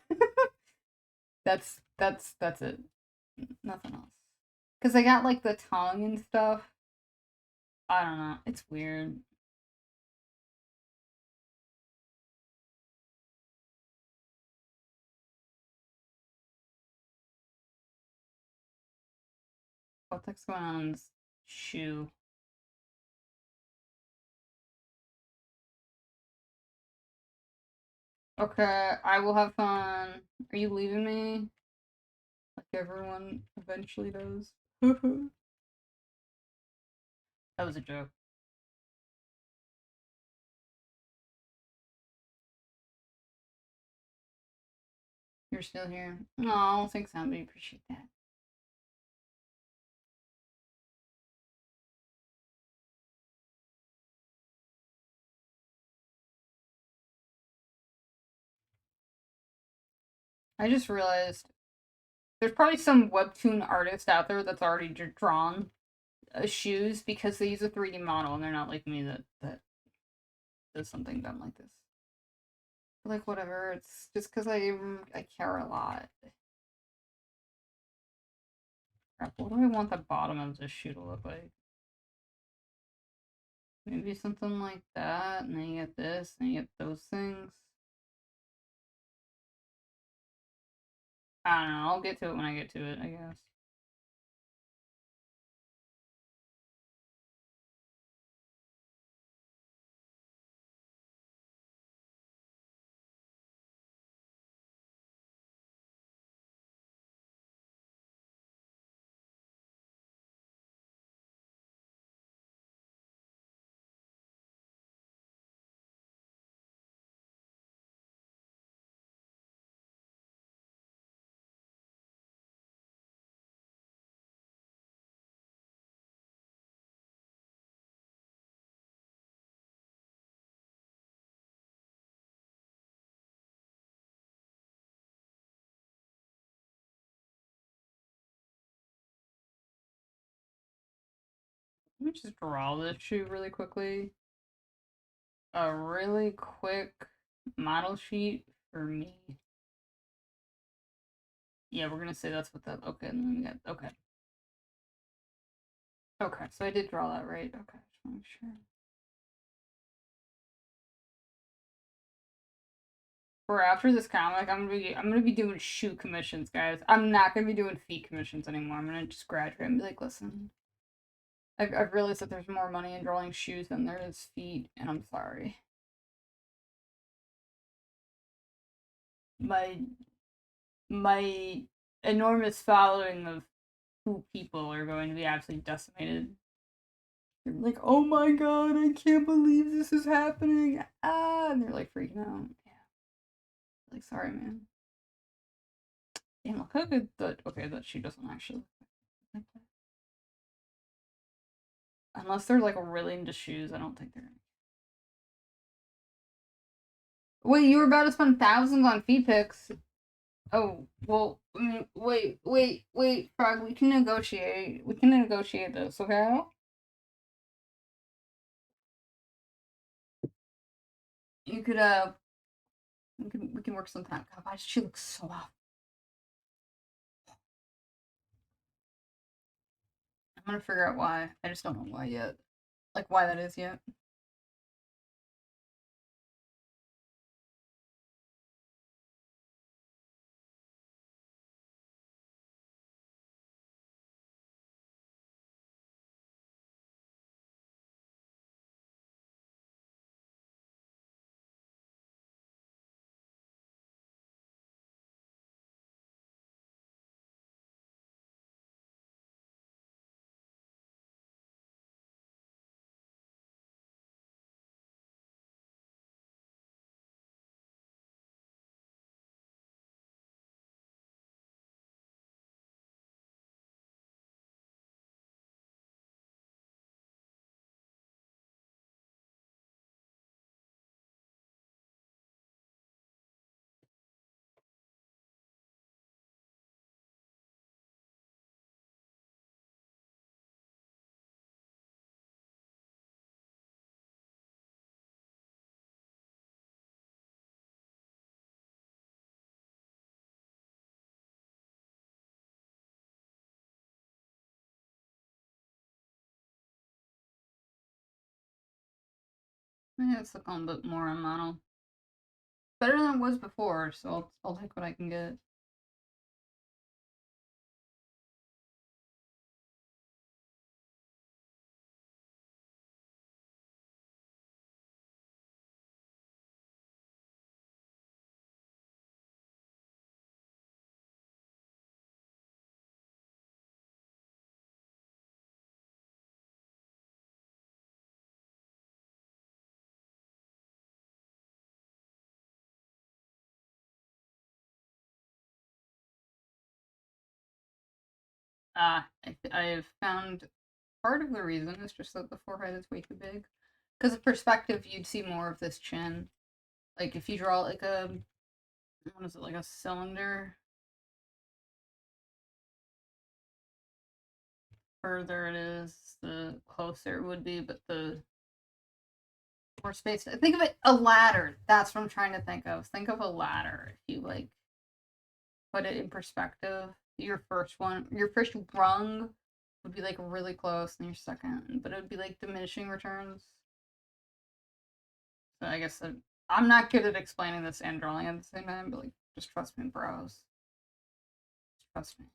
That's it. Nothing else. Cause I got like the tongue and stuff. I don't know. It's weird. What the heck's going on in this shoe? Okay, I will have fun. Are you leaving me? Like everyone eventually does. That was a joke. You're still here. No, thanks, Abby. Appreciate that. I just realized there's probably some webtoon artist out there that's already drawn shoes because they use a 3D model and they're not like me that does something dumb like this. Like whatever, it's just because I care a lot. Crap, what do I want the bottom of this shoe to look like? Maybe something like that, and then you get this, and you get those things. I don't know, I'll get to it when I get to it, I guess. Let me just draw this shoe really quickly. A really quick model sheet for me. Yeah, we're gonna say that's what that. Okay, and then we got. Okay. Okay, so I did draw that right. Okay, just want to make sure. For after this comic, I'm gonna be doing shoe commissions, guys. I'm not gonna be doing feet commissions anymore. I'm gonna just graduate and be like, listen, I've realized that there's more money in drawing shoes than there is feet, and I'm sorry. My my enormous following of 2 people are going to be absolutely decimated. They're like, oh my god, I can't believe this is happening. Ah, and they're like freaking out. Yeah. Like, sorry, man. Damn, look how good that. Okay, that she doesn't actually like that. Unless they're like really into shoes, I don't think they're. Wait, you were about to spend thousands on feet pics. Oh, well, I mean, wait, Frog, we can negotiate. We can negotiate this, okay? You could, we can work sometime. God, why does she look so off? I'm gonna figure out why. I just don't know why yet. Like, why that is yet. Yeah, it's looking a little bit more on mono. Better than it was before, so I'll take what I can get. I've found part of the reason is just that the forehead is way too big. Because of perspective, you'd see more of this chin. Like if you draw like a, what is it, like a cylinder? Further it is, the closer it would be, but the more space. Think of it a ladder. That's what I'm trying to think of. Think of a ladder. If you like put it in perspective, your first rung would be like really close, and your second, but it would be like diminishing returns. So I guess I'm not good at explaining this and drawing at the same time, but like just trust me, bros. Trust me.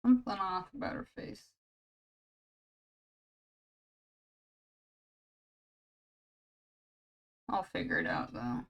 Something off about her face. I'll figure it out though.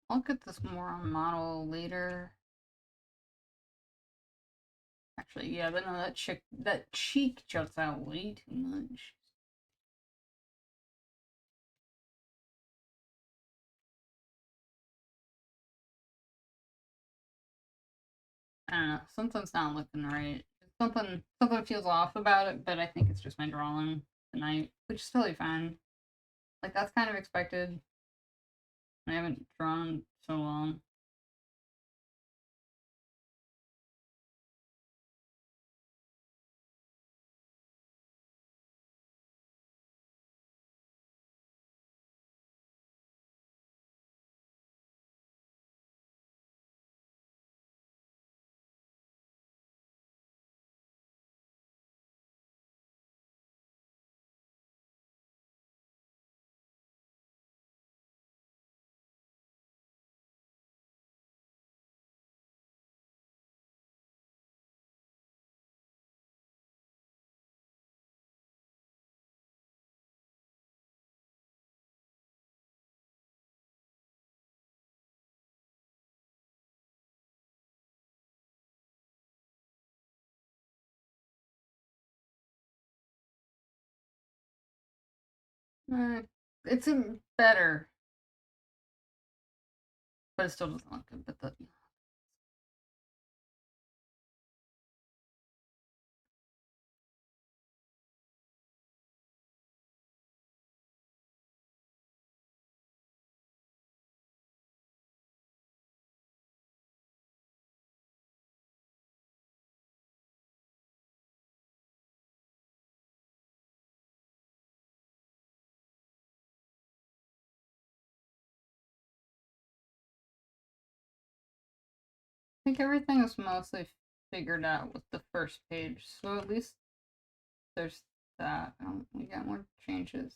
I'll get this more on model later. Actually, yeah, but no, that cheek juts out way too much. I don't know. Something's not looking right. Something feels off about it, but I think it's just my drawing tonight, which is totally fine. Like that's kind of expected. I haven't drawn so long. It's better, but it still doesn't look good. But the I think everything is mostly figured out with the first page, so at least there's that. We got more changes.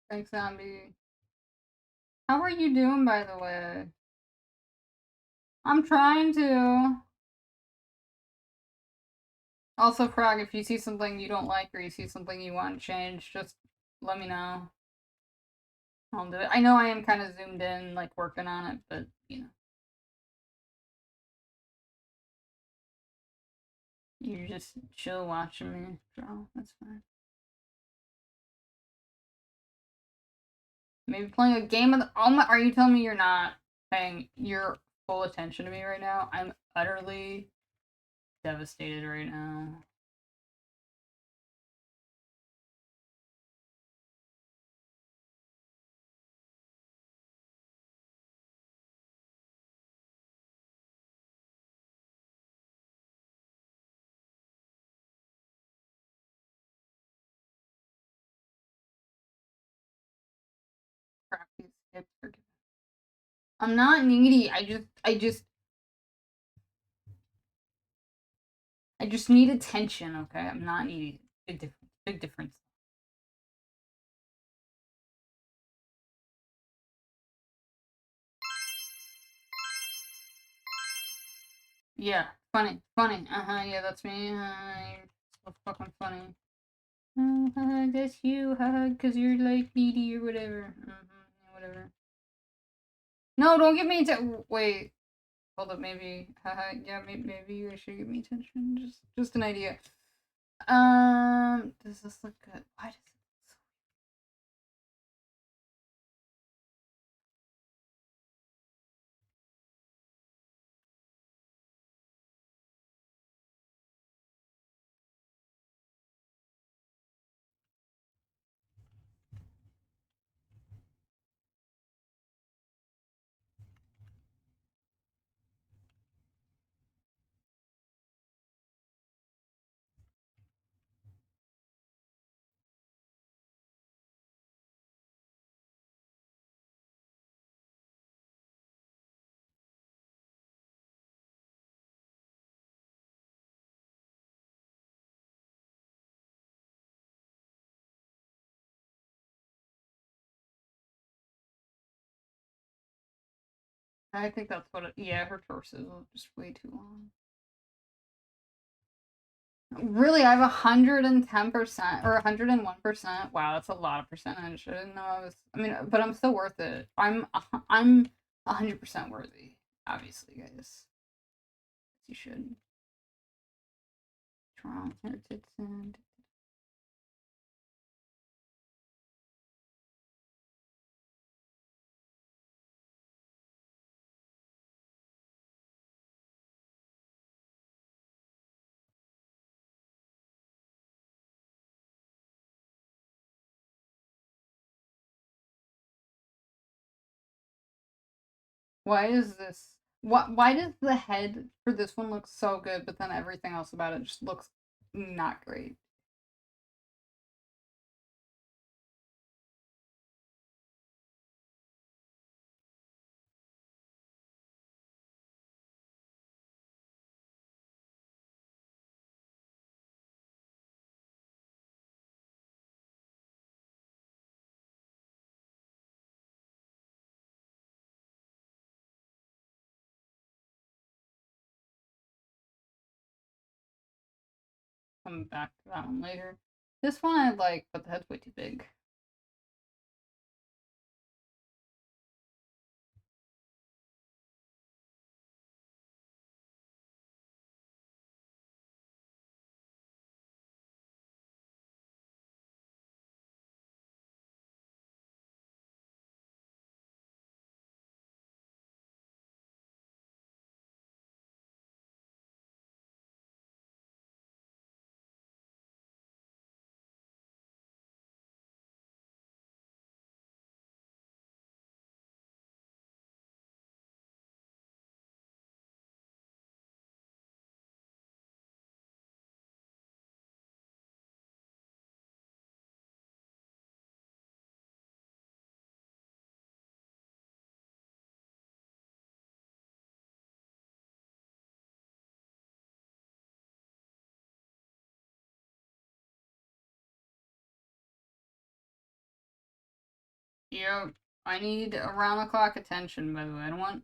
Thanks, Zombie. How are you doing, by the way? I'm trying to. Also, Frog, if you see something you don't like or you see something you want to change, just let me know. I'll do it. I know I am kind of zoomed in, like working on it, but you know. You're just chill watching me draw. That's fine. Maybe playing a game of the. Oh my! Are you telling me you're not paying your full attention to me right now? I'm utterly devastated right now. Crap, these hips are. I'm not needy. I just need attention. Okay, I'm not needy. Big difference. Big difference. Yeah, funny. Yeah, that's me. You're so fucking funny. That's you. Cause you're like needy or whatever. Whatever. No, don't give me wait. Hold up, maybe. Yeah, maybe you should give me attention. Just an idea. Does this look good? Why does it look so I think that's what it. Yeah, her torso is just way too long. Really, I have 110% or 101%. Wow, that's a lot of percentage. I didn't know I was. I mean, but I'm still worth it. I'm 100% worthy. Obviously, guys. You should. Toronto, and Why is this? Why does the head for this one look so good, but then everything else about it just looks not great? Come back to that one later. This one I like, but the head's way too big. Yep. I need around the clock attention, by the way. I don't want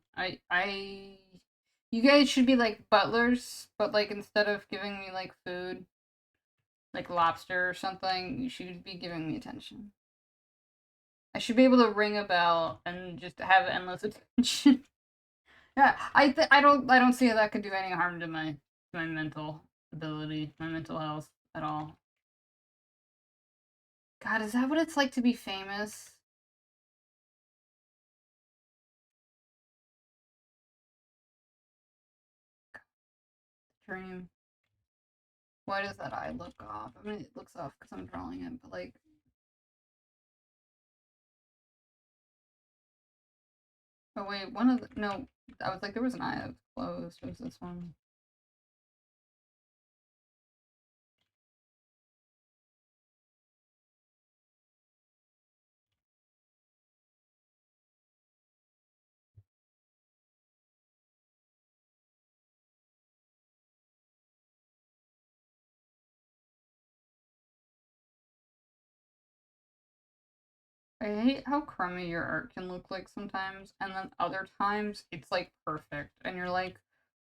you guys should be like butlers, but like instead of giving me like food, like lobster or something, you should be giving me attention. I should be able to ring a bell and just have endless attention. Yeah, I don't see how that could do any harm to my mental ability, my mental health at all. God, is that what it's like to be famous? Dream. Why does that eye look off? I mean, it looks off because I'm drawing it, but like. Oh wait, one of the no, I was like there was an eye that was closed. It was this one. I hate how crummy your art can look like sometimes, and then other times it's like perfect, and you're like,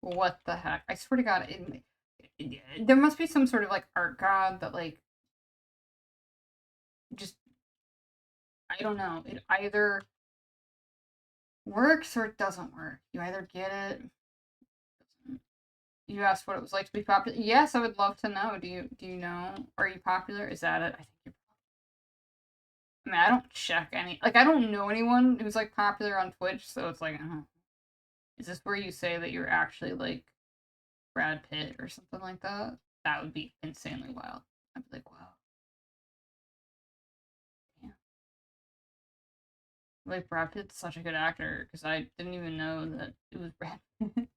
what the heck? I swear to God, there must be some sort of like art god that like just I don't know. It either works or it doesn't work. You either get it. You asked what it was like to be popular. Yes, I would love to know. Do you know? Are you popular? Is that it? I think you're. I mean, I don't check any. Like, I don't know anyone who's like popular on Twitch, so it's like, is this where you say that you're actually like Brad Pitt or something like that? That would be insanely wild. I'd be like, wow, yeah. Like Brad Pitt's such a good actor because I didn't even know that it was Brad Pitt.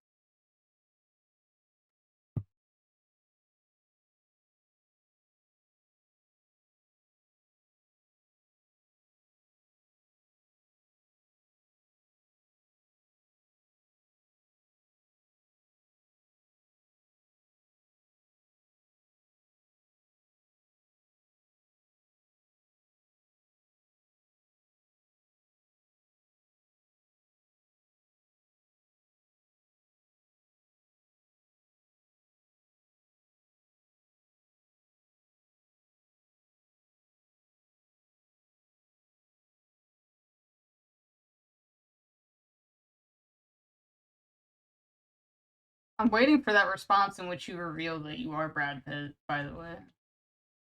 I'm waiting for that response in which you reveal that you are Brad Pitt. By the way,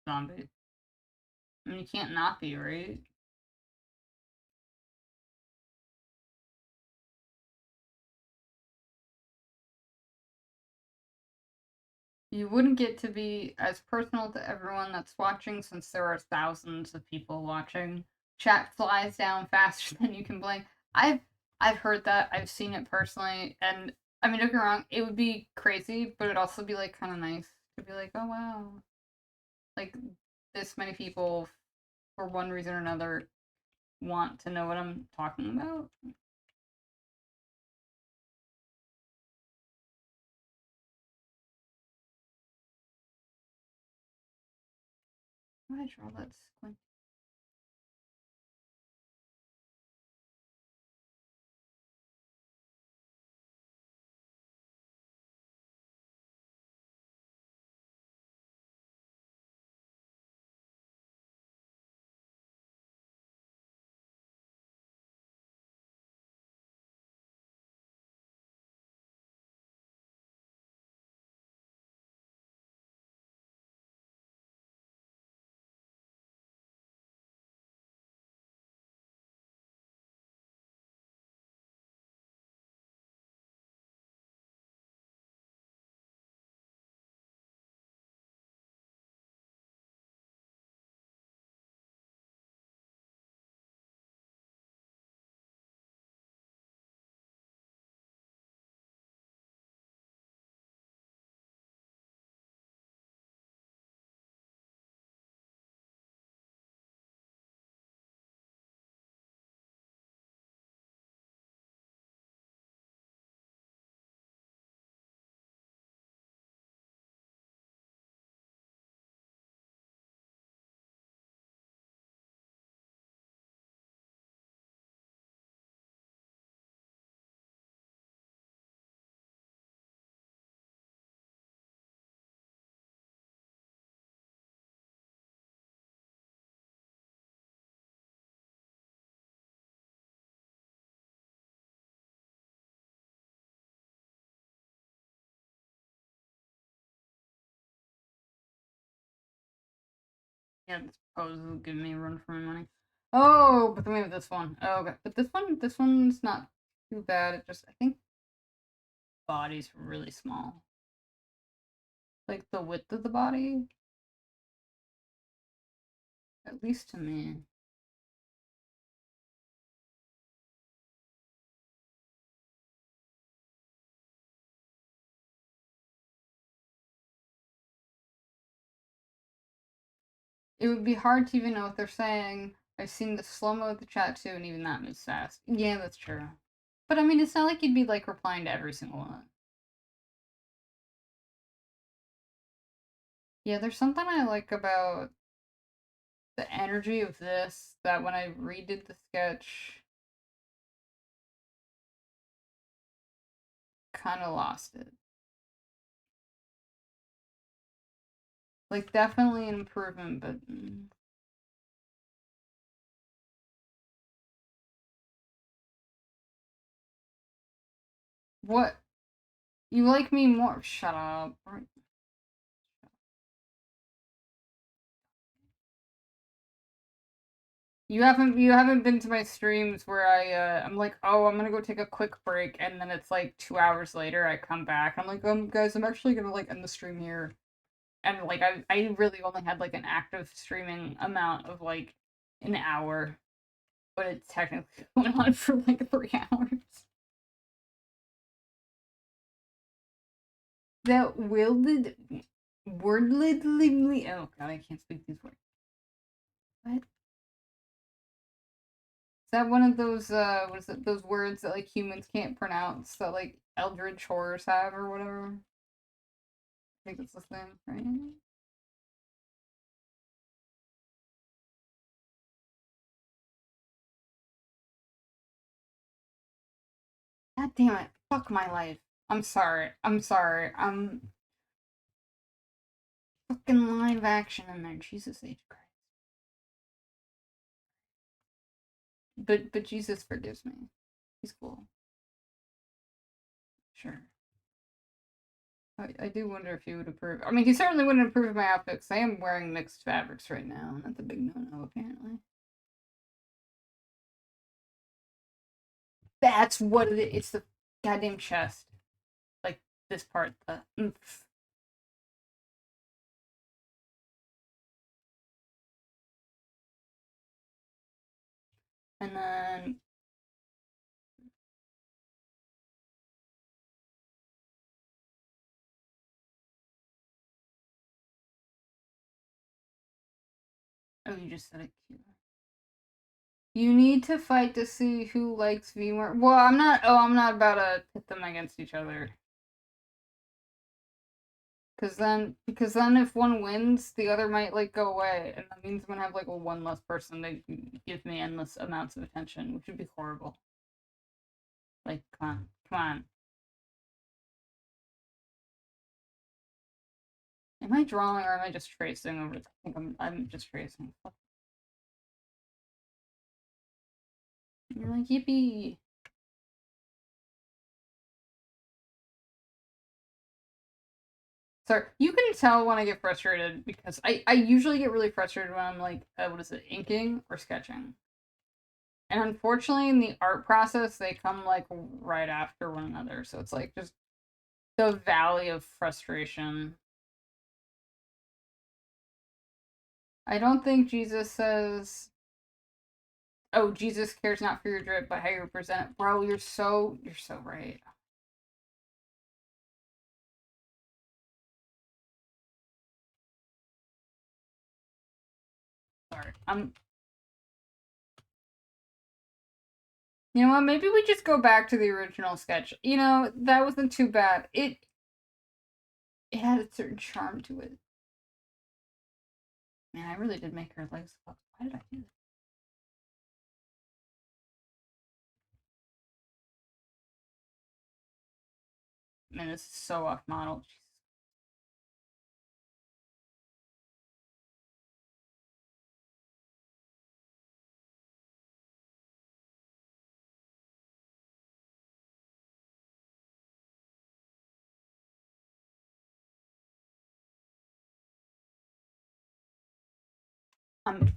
zombie. I mean, you can't not be, right? You wouldn't get to be as personal to everyone that's watching since there are thousands of people watching. Chat flies down faster than you can blink. I've I've heard that. I've seen it personally, and I mean, don't get me wrong, it would be crazy, but it'd also be like kind of nice to be like, oh wow, like this many people, for one reason or another, want to know what I'm talking about. Why did I draw that squint? Yeah, this pose will give me a run for my money. Oh, but then we have this one. Oh, okay, but this one's not too bad. It just, I think, body's really small. Like the width of the body, at least to me. It would be hard to even know what they're saying. I've seen the slow-mo of the chat too, and even that moves fast. Yeah, that's true. But I mean, it's not like you'd be like replying to every single one. Yeah, there's something I like about the energy of this that when I redid the sketch, kind of lost it. Like, definitely an improvement, but. What? You like me more? Shut up. You haven't been to my streams where I'm like, oh, I'm gonna go take a quick break, and then it's like 2 hours later I come back. I'm like, guys, I'm actually gonna like end the stream here. And like I really only had like an active streaming amount of like an hour, but it technically went on for like 3 hours. That wielded wordledly. Oh god, I can't speak these words. What? Is that one of those what is it, those words that like humans can't pronounce that like eldritch horrors have or whatever? I think it's the thing, right? God damn it. Fuck my life. I'm sorry. I'm sorry. I'm fucking live action in there. Jesus H. Christ. But Jesus forgives me. He's cool. Sure. I do wonder if he would approve. I mean, he certainly wouldn't approve of my outfit because I am wearing mixed fabrics right now, and that's a big no-no, apparently. That's what it is. It's the goddamn chest. Like, this part, the oomph. And then Oh, you just said it cute. You need to fight to see who likes V more. Well, I'm not. Oh, I'm not about to pit them against each other. Because then if one wins, the other might like go away, and that means I'm gonna have like one less person to give me endless amounts of attention, which would be horrible. Like, come on, come on. Am I drawing or am I just tracing over? I think I'm just tracing. You're like, yippee. Sorry, you can tell when I get frustrated because I usually get really frustrated when I'm like, what is it, inking or sketching. And unfortunately, in the art process, they come like right after one another. So it's like just the valley of frustration. I don't think Jesus says, "Oh, Jesus cares not for your drip, but how you present it." Bro, you're so right. Sorry, You know what? Maybe we just go back to the original sketch. You know, that wasn't too bad. It had a certain charm to it. Man, I really did make her legs up. Why did I do that? Man, this is so off model. Um,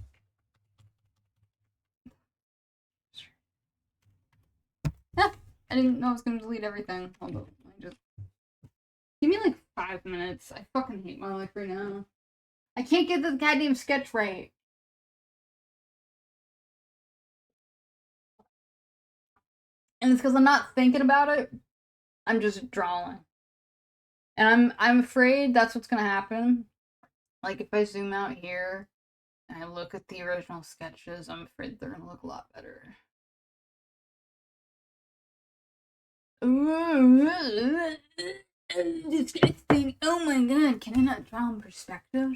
yeah, I didn't know I was gonna delete everything. Hold on, just give me like 5 minutes. I fucking hate my life right now. I can't get this goddamn sketch right. And it's because I'm not thinking about it. I'm just drawing. And I'm afraid that's what's gonna happen. Like if I zoom out here and I look at the original sketches, I'm afraid they're gonna look a lot better. This thing, oh my god, can I not draw in perspective?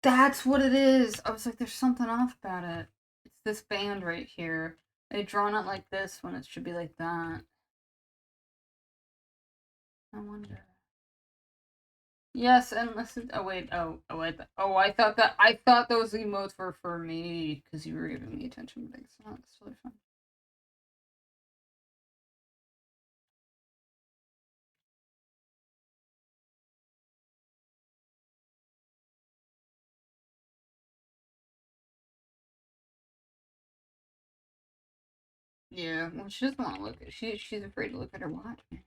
That's what it is. I was like, there's something off about it. It's this band right here. They drawn it like this when it should be like that. I wonder. Yes, and listen. Oh wait. Oh wait. Oh, I thought those emotes were for me because you were giving me attention, but it's not. It's totally fine. Yeah. Well, she doesn't want to look at. She's afraid to look at her watch. Man.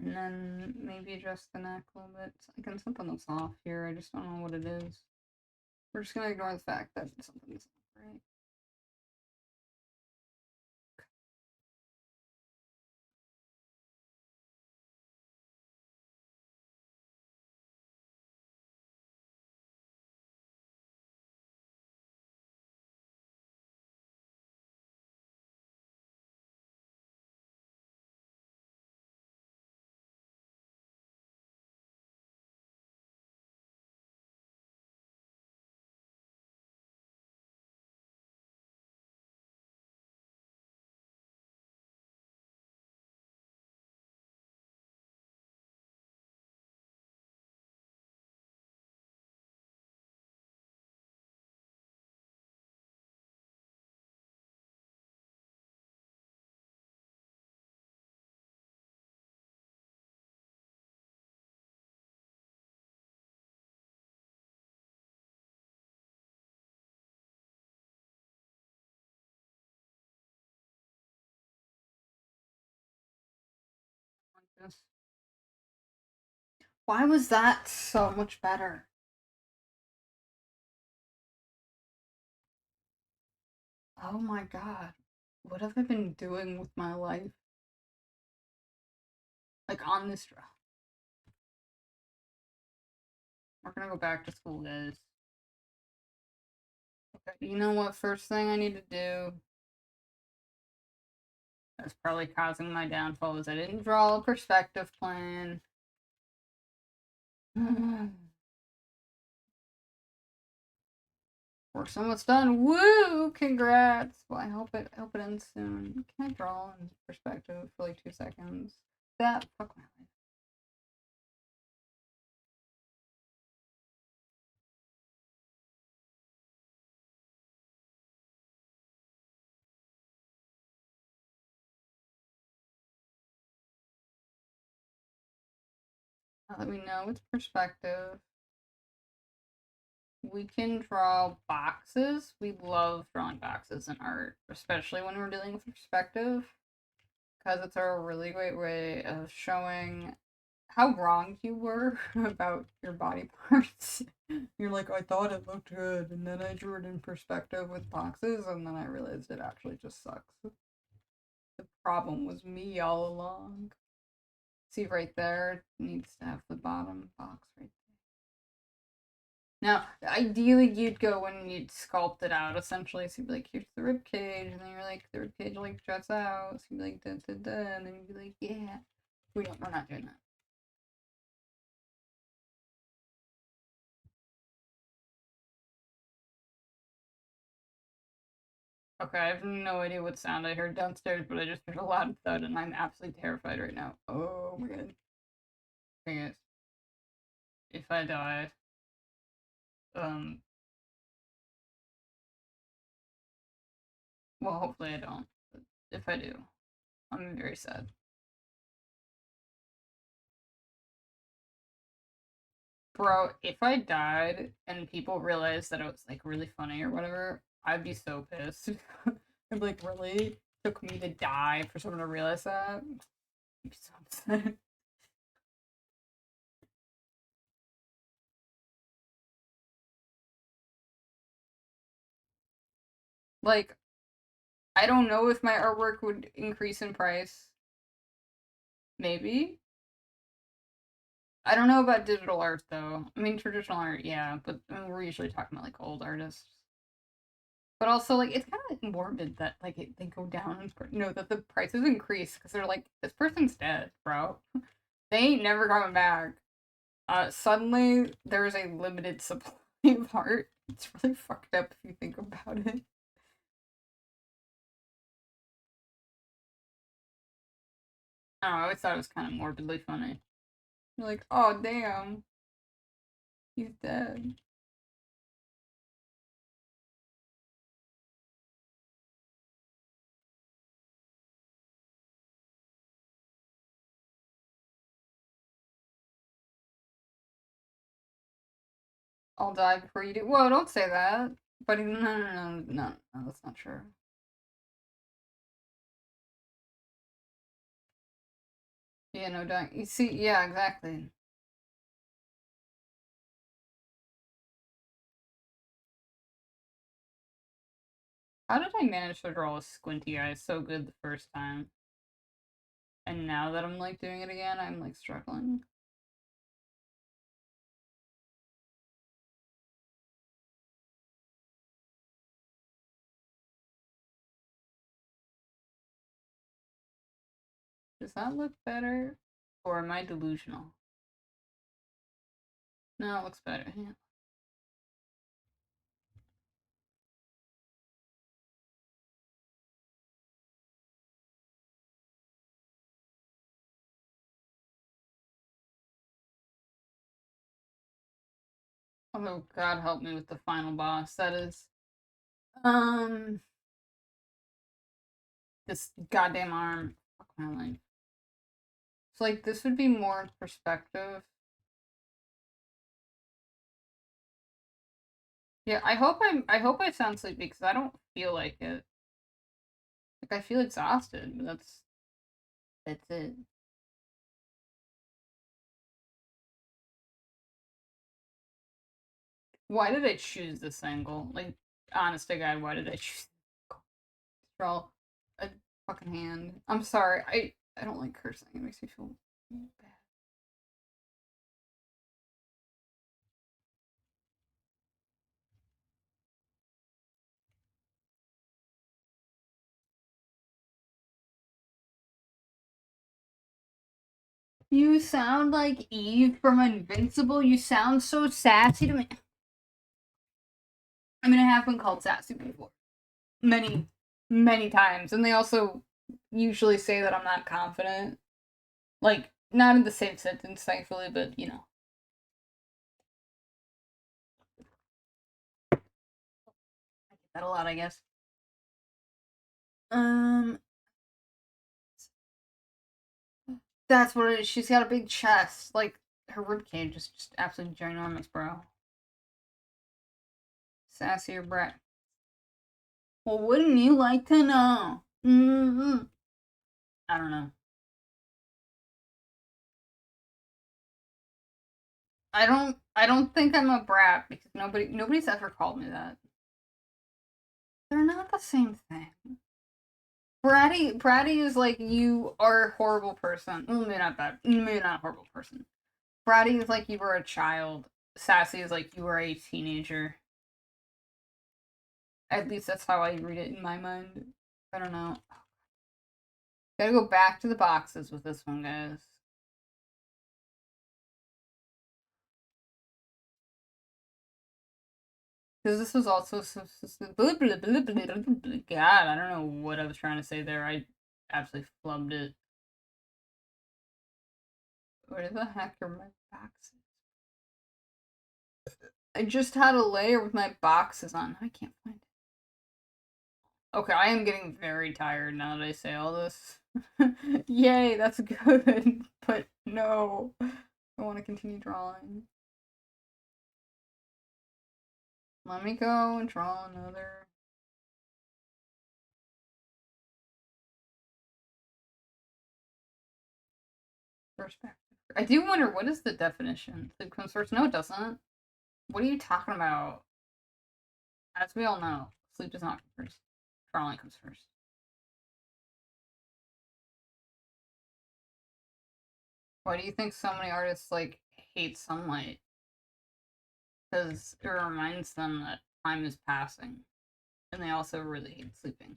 And then maybe adjust the neck a little bit. Again, something looks off here. I just don't know what it is. We're just gonna ignore the fact that something's not right. Why was that so much better? Oh my god. What have I been doing with my life? Like on this drop. We're gonna go back to school, guys. Okay, you know what? First thing I need to do that's probably causing my downfall is I didn't draw a perspective plan. Work's almost done. Woo! Congrats. Well, I hope it ends soon. Can I draw in perspective for like 2 seconds? That fuck my life. Let me know it's perspective. We can draw boxes. We love drawing boxes in art, especially when we're dealing with perspective, because it's a really great way of showing how wrong you were about your body parts. You're like, I thought it looked good, and then I drew it in perspective with boxes, and then I realized it actually just sucks. The problem was me all along. See right there, it needs to have the bottom box right there. Now, ideally, you'd go and you'd sculpt it out, essentially. So you'd be like, here's the rib cage, and then you're like, the rib cage like juts out. So you'd be like, da da da, and then you'd be like, yeah. We're not doing that. Okay, I have no idea what sound I heard downstairs, but I just heard a loud thud, and I'm absolutely terrified right now. Oh my god. Thing is, if I die, um, well, hopefully I don't. But if I do, I'm very sad. Bro, if I died and people realized that it was like really funny or whatever, I'd be so pissed. I'd be like, really? Took me to die for someone to realize that? I'd be so upset. Like, I don't know if my artwork would increase in price. Maybe. I don't know about digital art though. I mean, traditional art, yeah, but I mean, we're usually talking about like old artists. But also, like, it's kind of like morbid that like they go down and that the prices increase because they're like, this person's dead, bro. They ain't never coming back. Suddenly there's a limited supply of art. It's really fucked up if you think about it. I don't know, I always thought it was kind of morbidly funny. You're like, oh damn, he's dead. I'll die before you do. Whoa, don't say that. But no, that's not true. Yeah, no, don't. You see, yeah, exactly. How did I manage to draw a squinty eye so good the first time? And now that I'm like doing it again, I'm like struggling. Does that look better? Or am I delusional? No, it looks better. Yeah. Although, God help me with the final boss. That is, um, this goddamn arm. Fuck my life. So, like, this would be more perspective. Yeah, I hope I sound sleepy because I don't feel like it. Like, I feel exhausted, but that's it. Why did I choose this angle? Like, honest to God, why did I choose draw a fucking hand? I'm sorry. I don't like cursing. It makes me feel bad. You sound like Eve from Invincible. You sound so sassy to me. I mean, I have been called sassy before. Many, many times. And they also usually say that I'm not confident. Like, not in the same sentence, thankfully, but you know. I get that a lot, I guess. That's what it is. She's got a big chest. Like, her ribcage is just absolutely ginormous, bro. Sassy or brat. Well, wouldn't you like to know? Mm-hmm. I don't know. I don't think I'm a brat because nobody's ever called me that. They're not the same thing. Bratty is like you are a horrible person. Well, maybe not that. Maybe not a horrible person. Bratty is like you were a child. Sassy is like you were a teenager. At least that's how I read it in my mind. I don't know. Gotta go back to the boxes with this one, guys. Because this was also God, I don't know what I was trying to say there. I absolutely flubbed it. Where the heck are my boxes? I just had a layer with my boxes on. I can't find it. Okay, I am getting very tired now that I say all this. Yay, that's good. But no, I want to continue drawing. Let me go and draw another. Perspective. I do wonder, what is the definition? Sleep comes first? No, it doesn't. What are you talking about? As we all know, sleep does not come first. Drawing comes first. Why do you think so many artists like hate sunlight? Because it reminds them that time is passing, and they also really hate sleeping.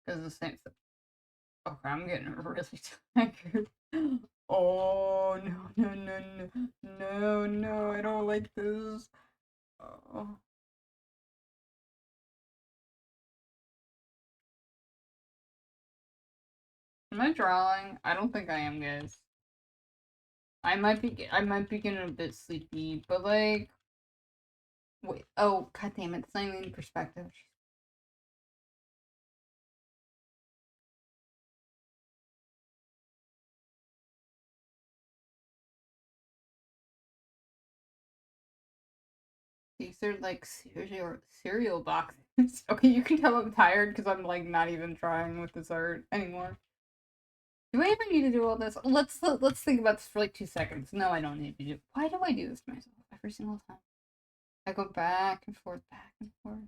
Because the same thing. Okay, I'm getting really tired. Oh no! I don't like this. Oh. Am I drawing? I don't think I am, guys. I might be getting a bit sleepy, but like, wait. Oh, god damn it! It's not even in perspective. These are like cereal boxes. Okay, you can tell I'm tired because I'm like not even trying with this art anymore. Do I even need to do all this? Let's think about this for like 2 seconds. No, I don't need to do. Why do I do this to myself every single time? I go back and forth, back and forth.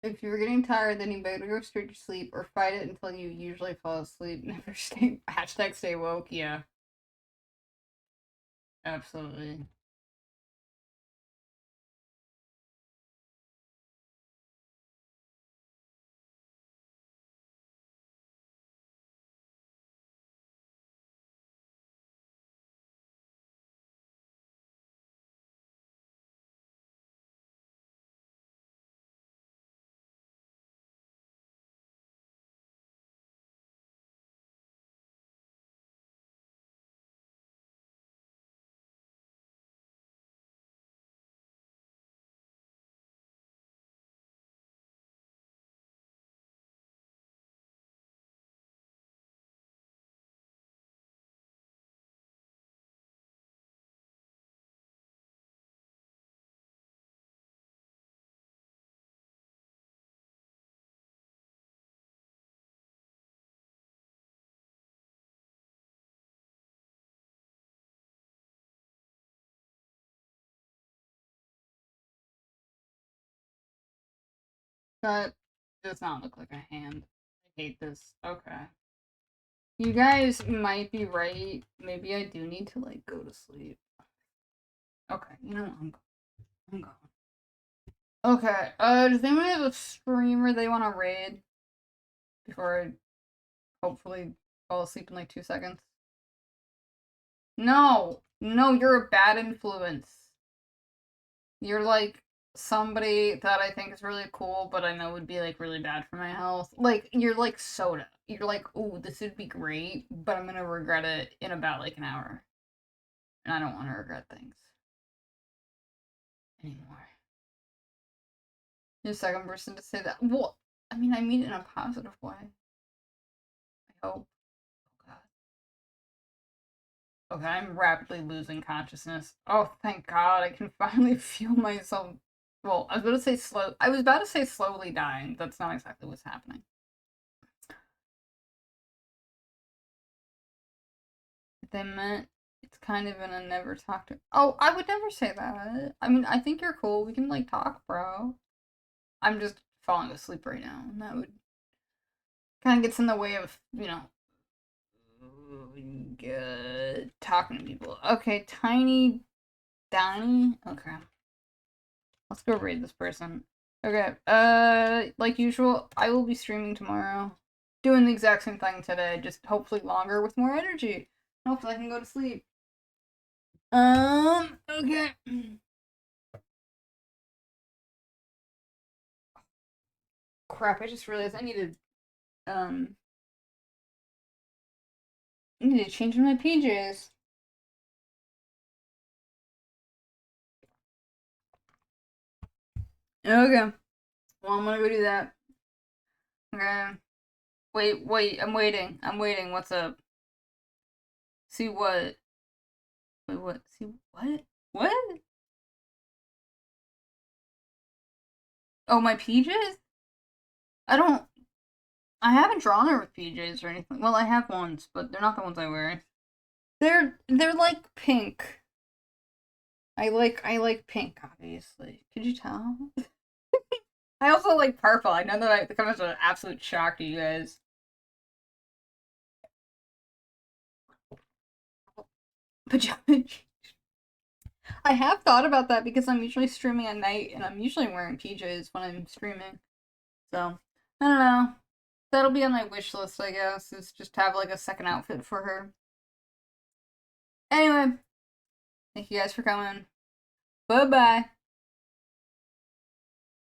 If you're getting tired, then you better go straight to sleep or fight it until you usually fall asleep. Never stay. Hashtag stay woke. Yeah, absolutely. That does not look like a hand. I hate this. Okay. You guys might be right. Maybe I do need to, like, go to sleep. Okay, you know what? I'm going. Okay, does anyone have a streamer they want to raid? Before I hopefully fall asleep in like 2 seconds. No! No, you're a bad influence. You're like somebody that I think is really cool, but I know would be like really bad for my health. Like, you're like soda. You're like, ooh, this would be great, but I'm gonna regret it in about like an hour. And I don't want to regret things anymore. You're the second person to say that. Well, I mean, I mean it in a positive way. I hope. Oh, God. Okay, I'm rapidly losing consciousness. Oh, thank God, I can finally feel myself. Well, I was about to say slow. I was about to say slowly dying. That's not exactly what's happening. They meant it's kind of in a never talk to. Oh, I would never say that. I mean, I think you're cool. We can like talk, bro. I'm just falling asleep right now, and that would kind of gets in the way of, you know, talking to people. Okay, Tiny Donnie. Okay, let's go raid this person. Okay, like usual, I will be streaming tomorrow, doing the exact same thing today, just hopefully longer with more energy. Hopefully I can go to sleep. Okay. Crap, I just realized I need to change my PJs. Okay. Well, I'm gonna go do that. Okay. Wait, I'm waiting. What's up? See what? Wait, what? See what? What? Oh, my PJs? I don't. I haven't drawn her with PJs or anything. Well, I have ones, but they're not the ones I wear. They're like pink. I like pink, obviously. Could you tell? I also like purple. I know that I come as an absolute shock to you guys. Pajama. I have thought about that because I'm usually streaming at night and I'm usually wearing PJs when I'm streaming. So, I don't know. That'll be on my wish list, I guess, is just have like a second outfit for her. Anyway, thank you guys for coming. Bye bye.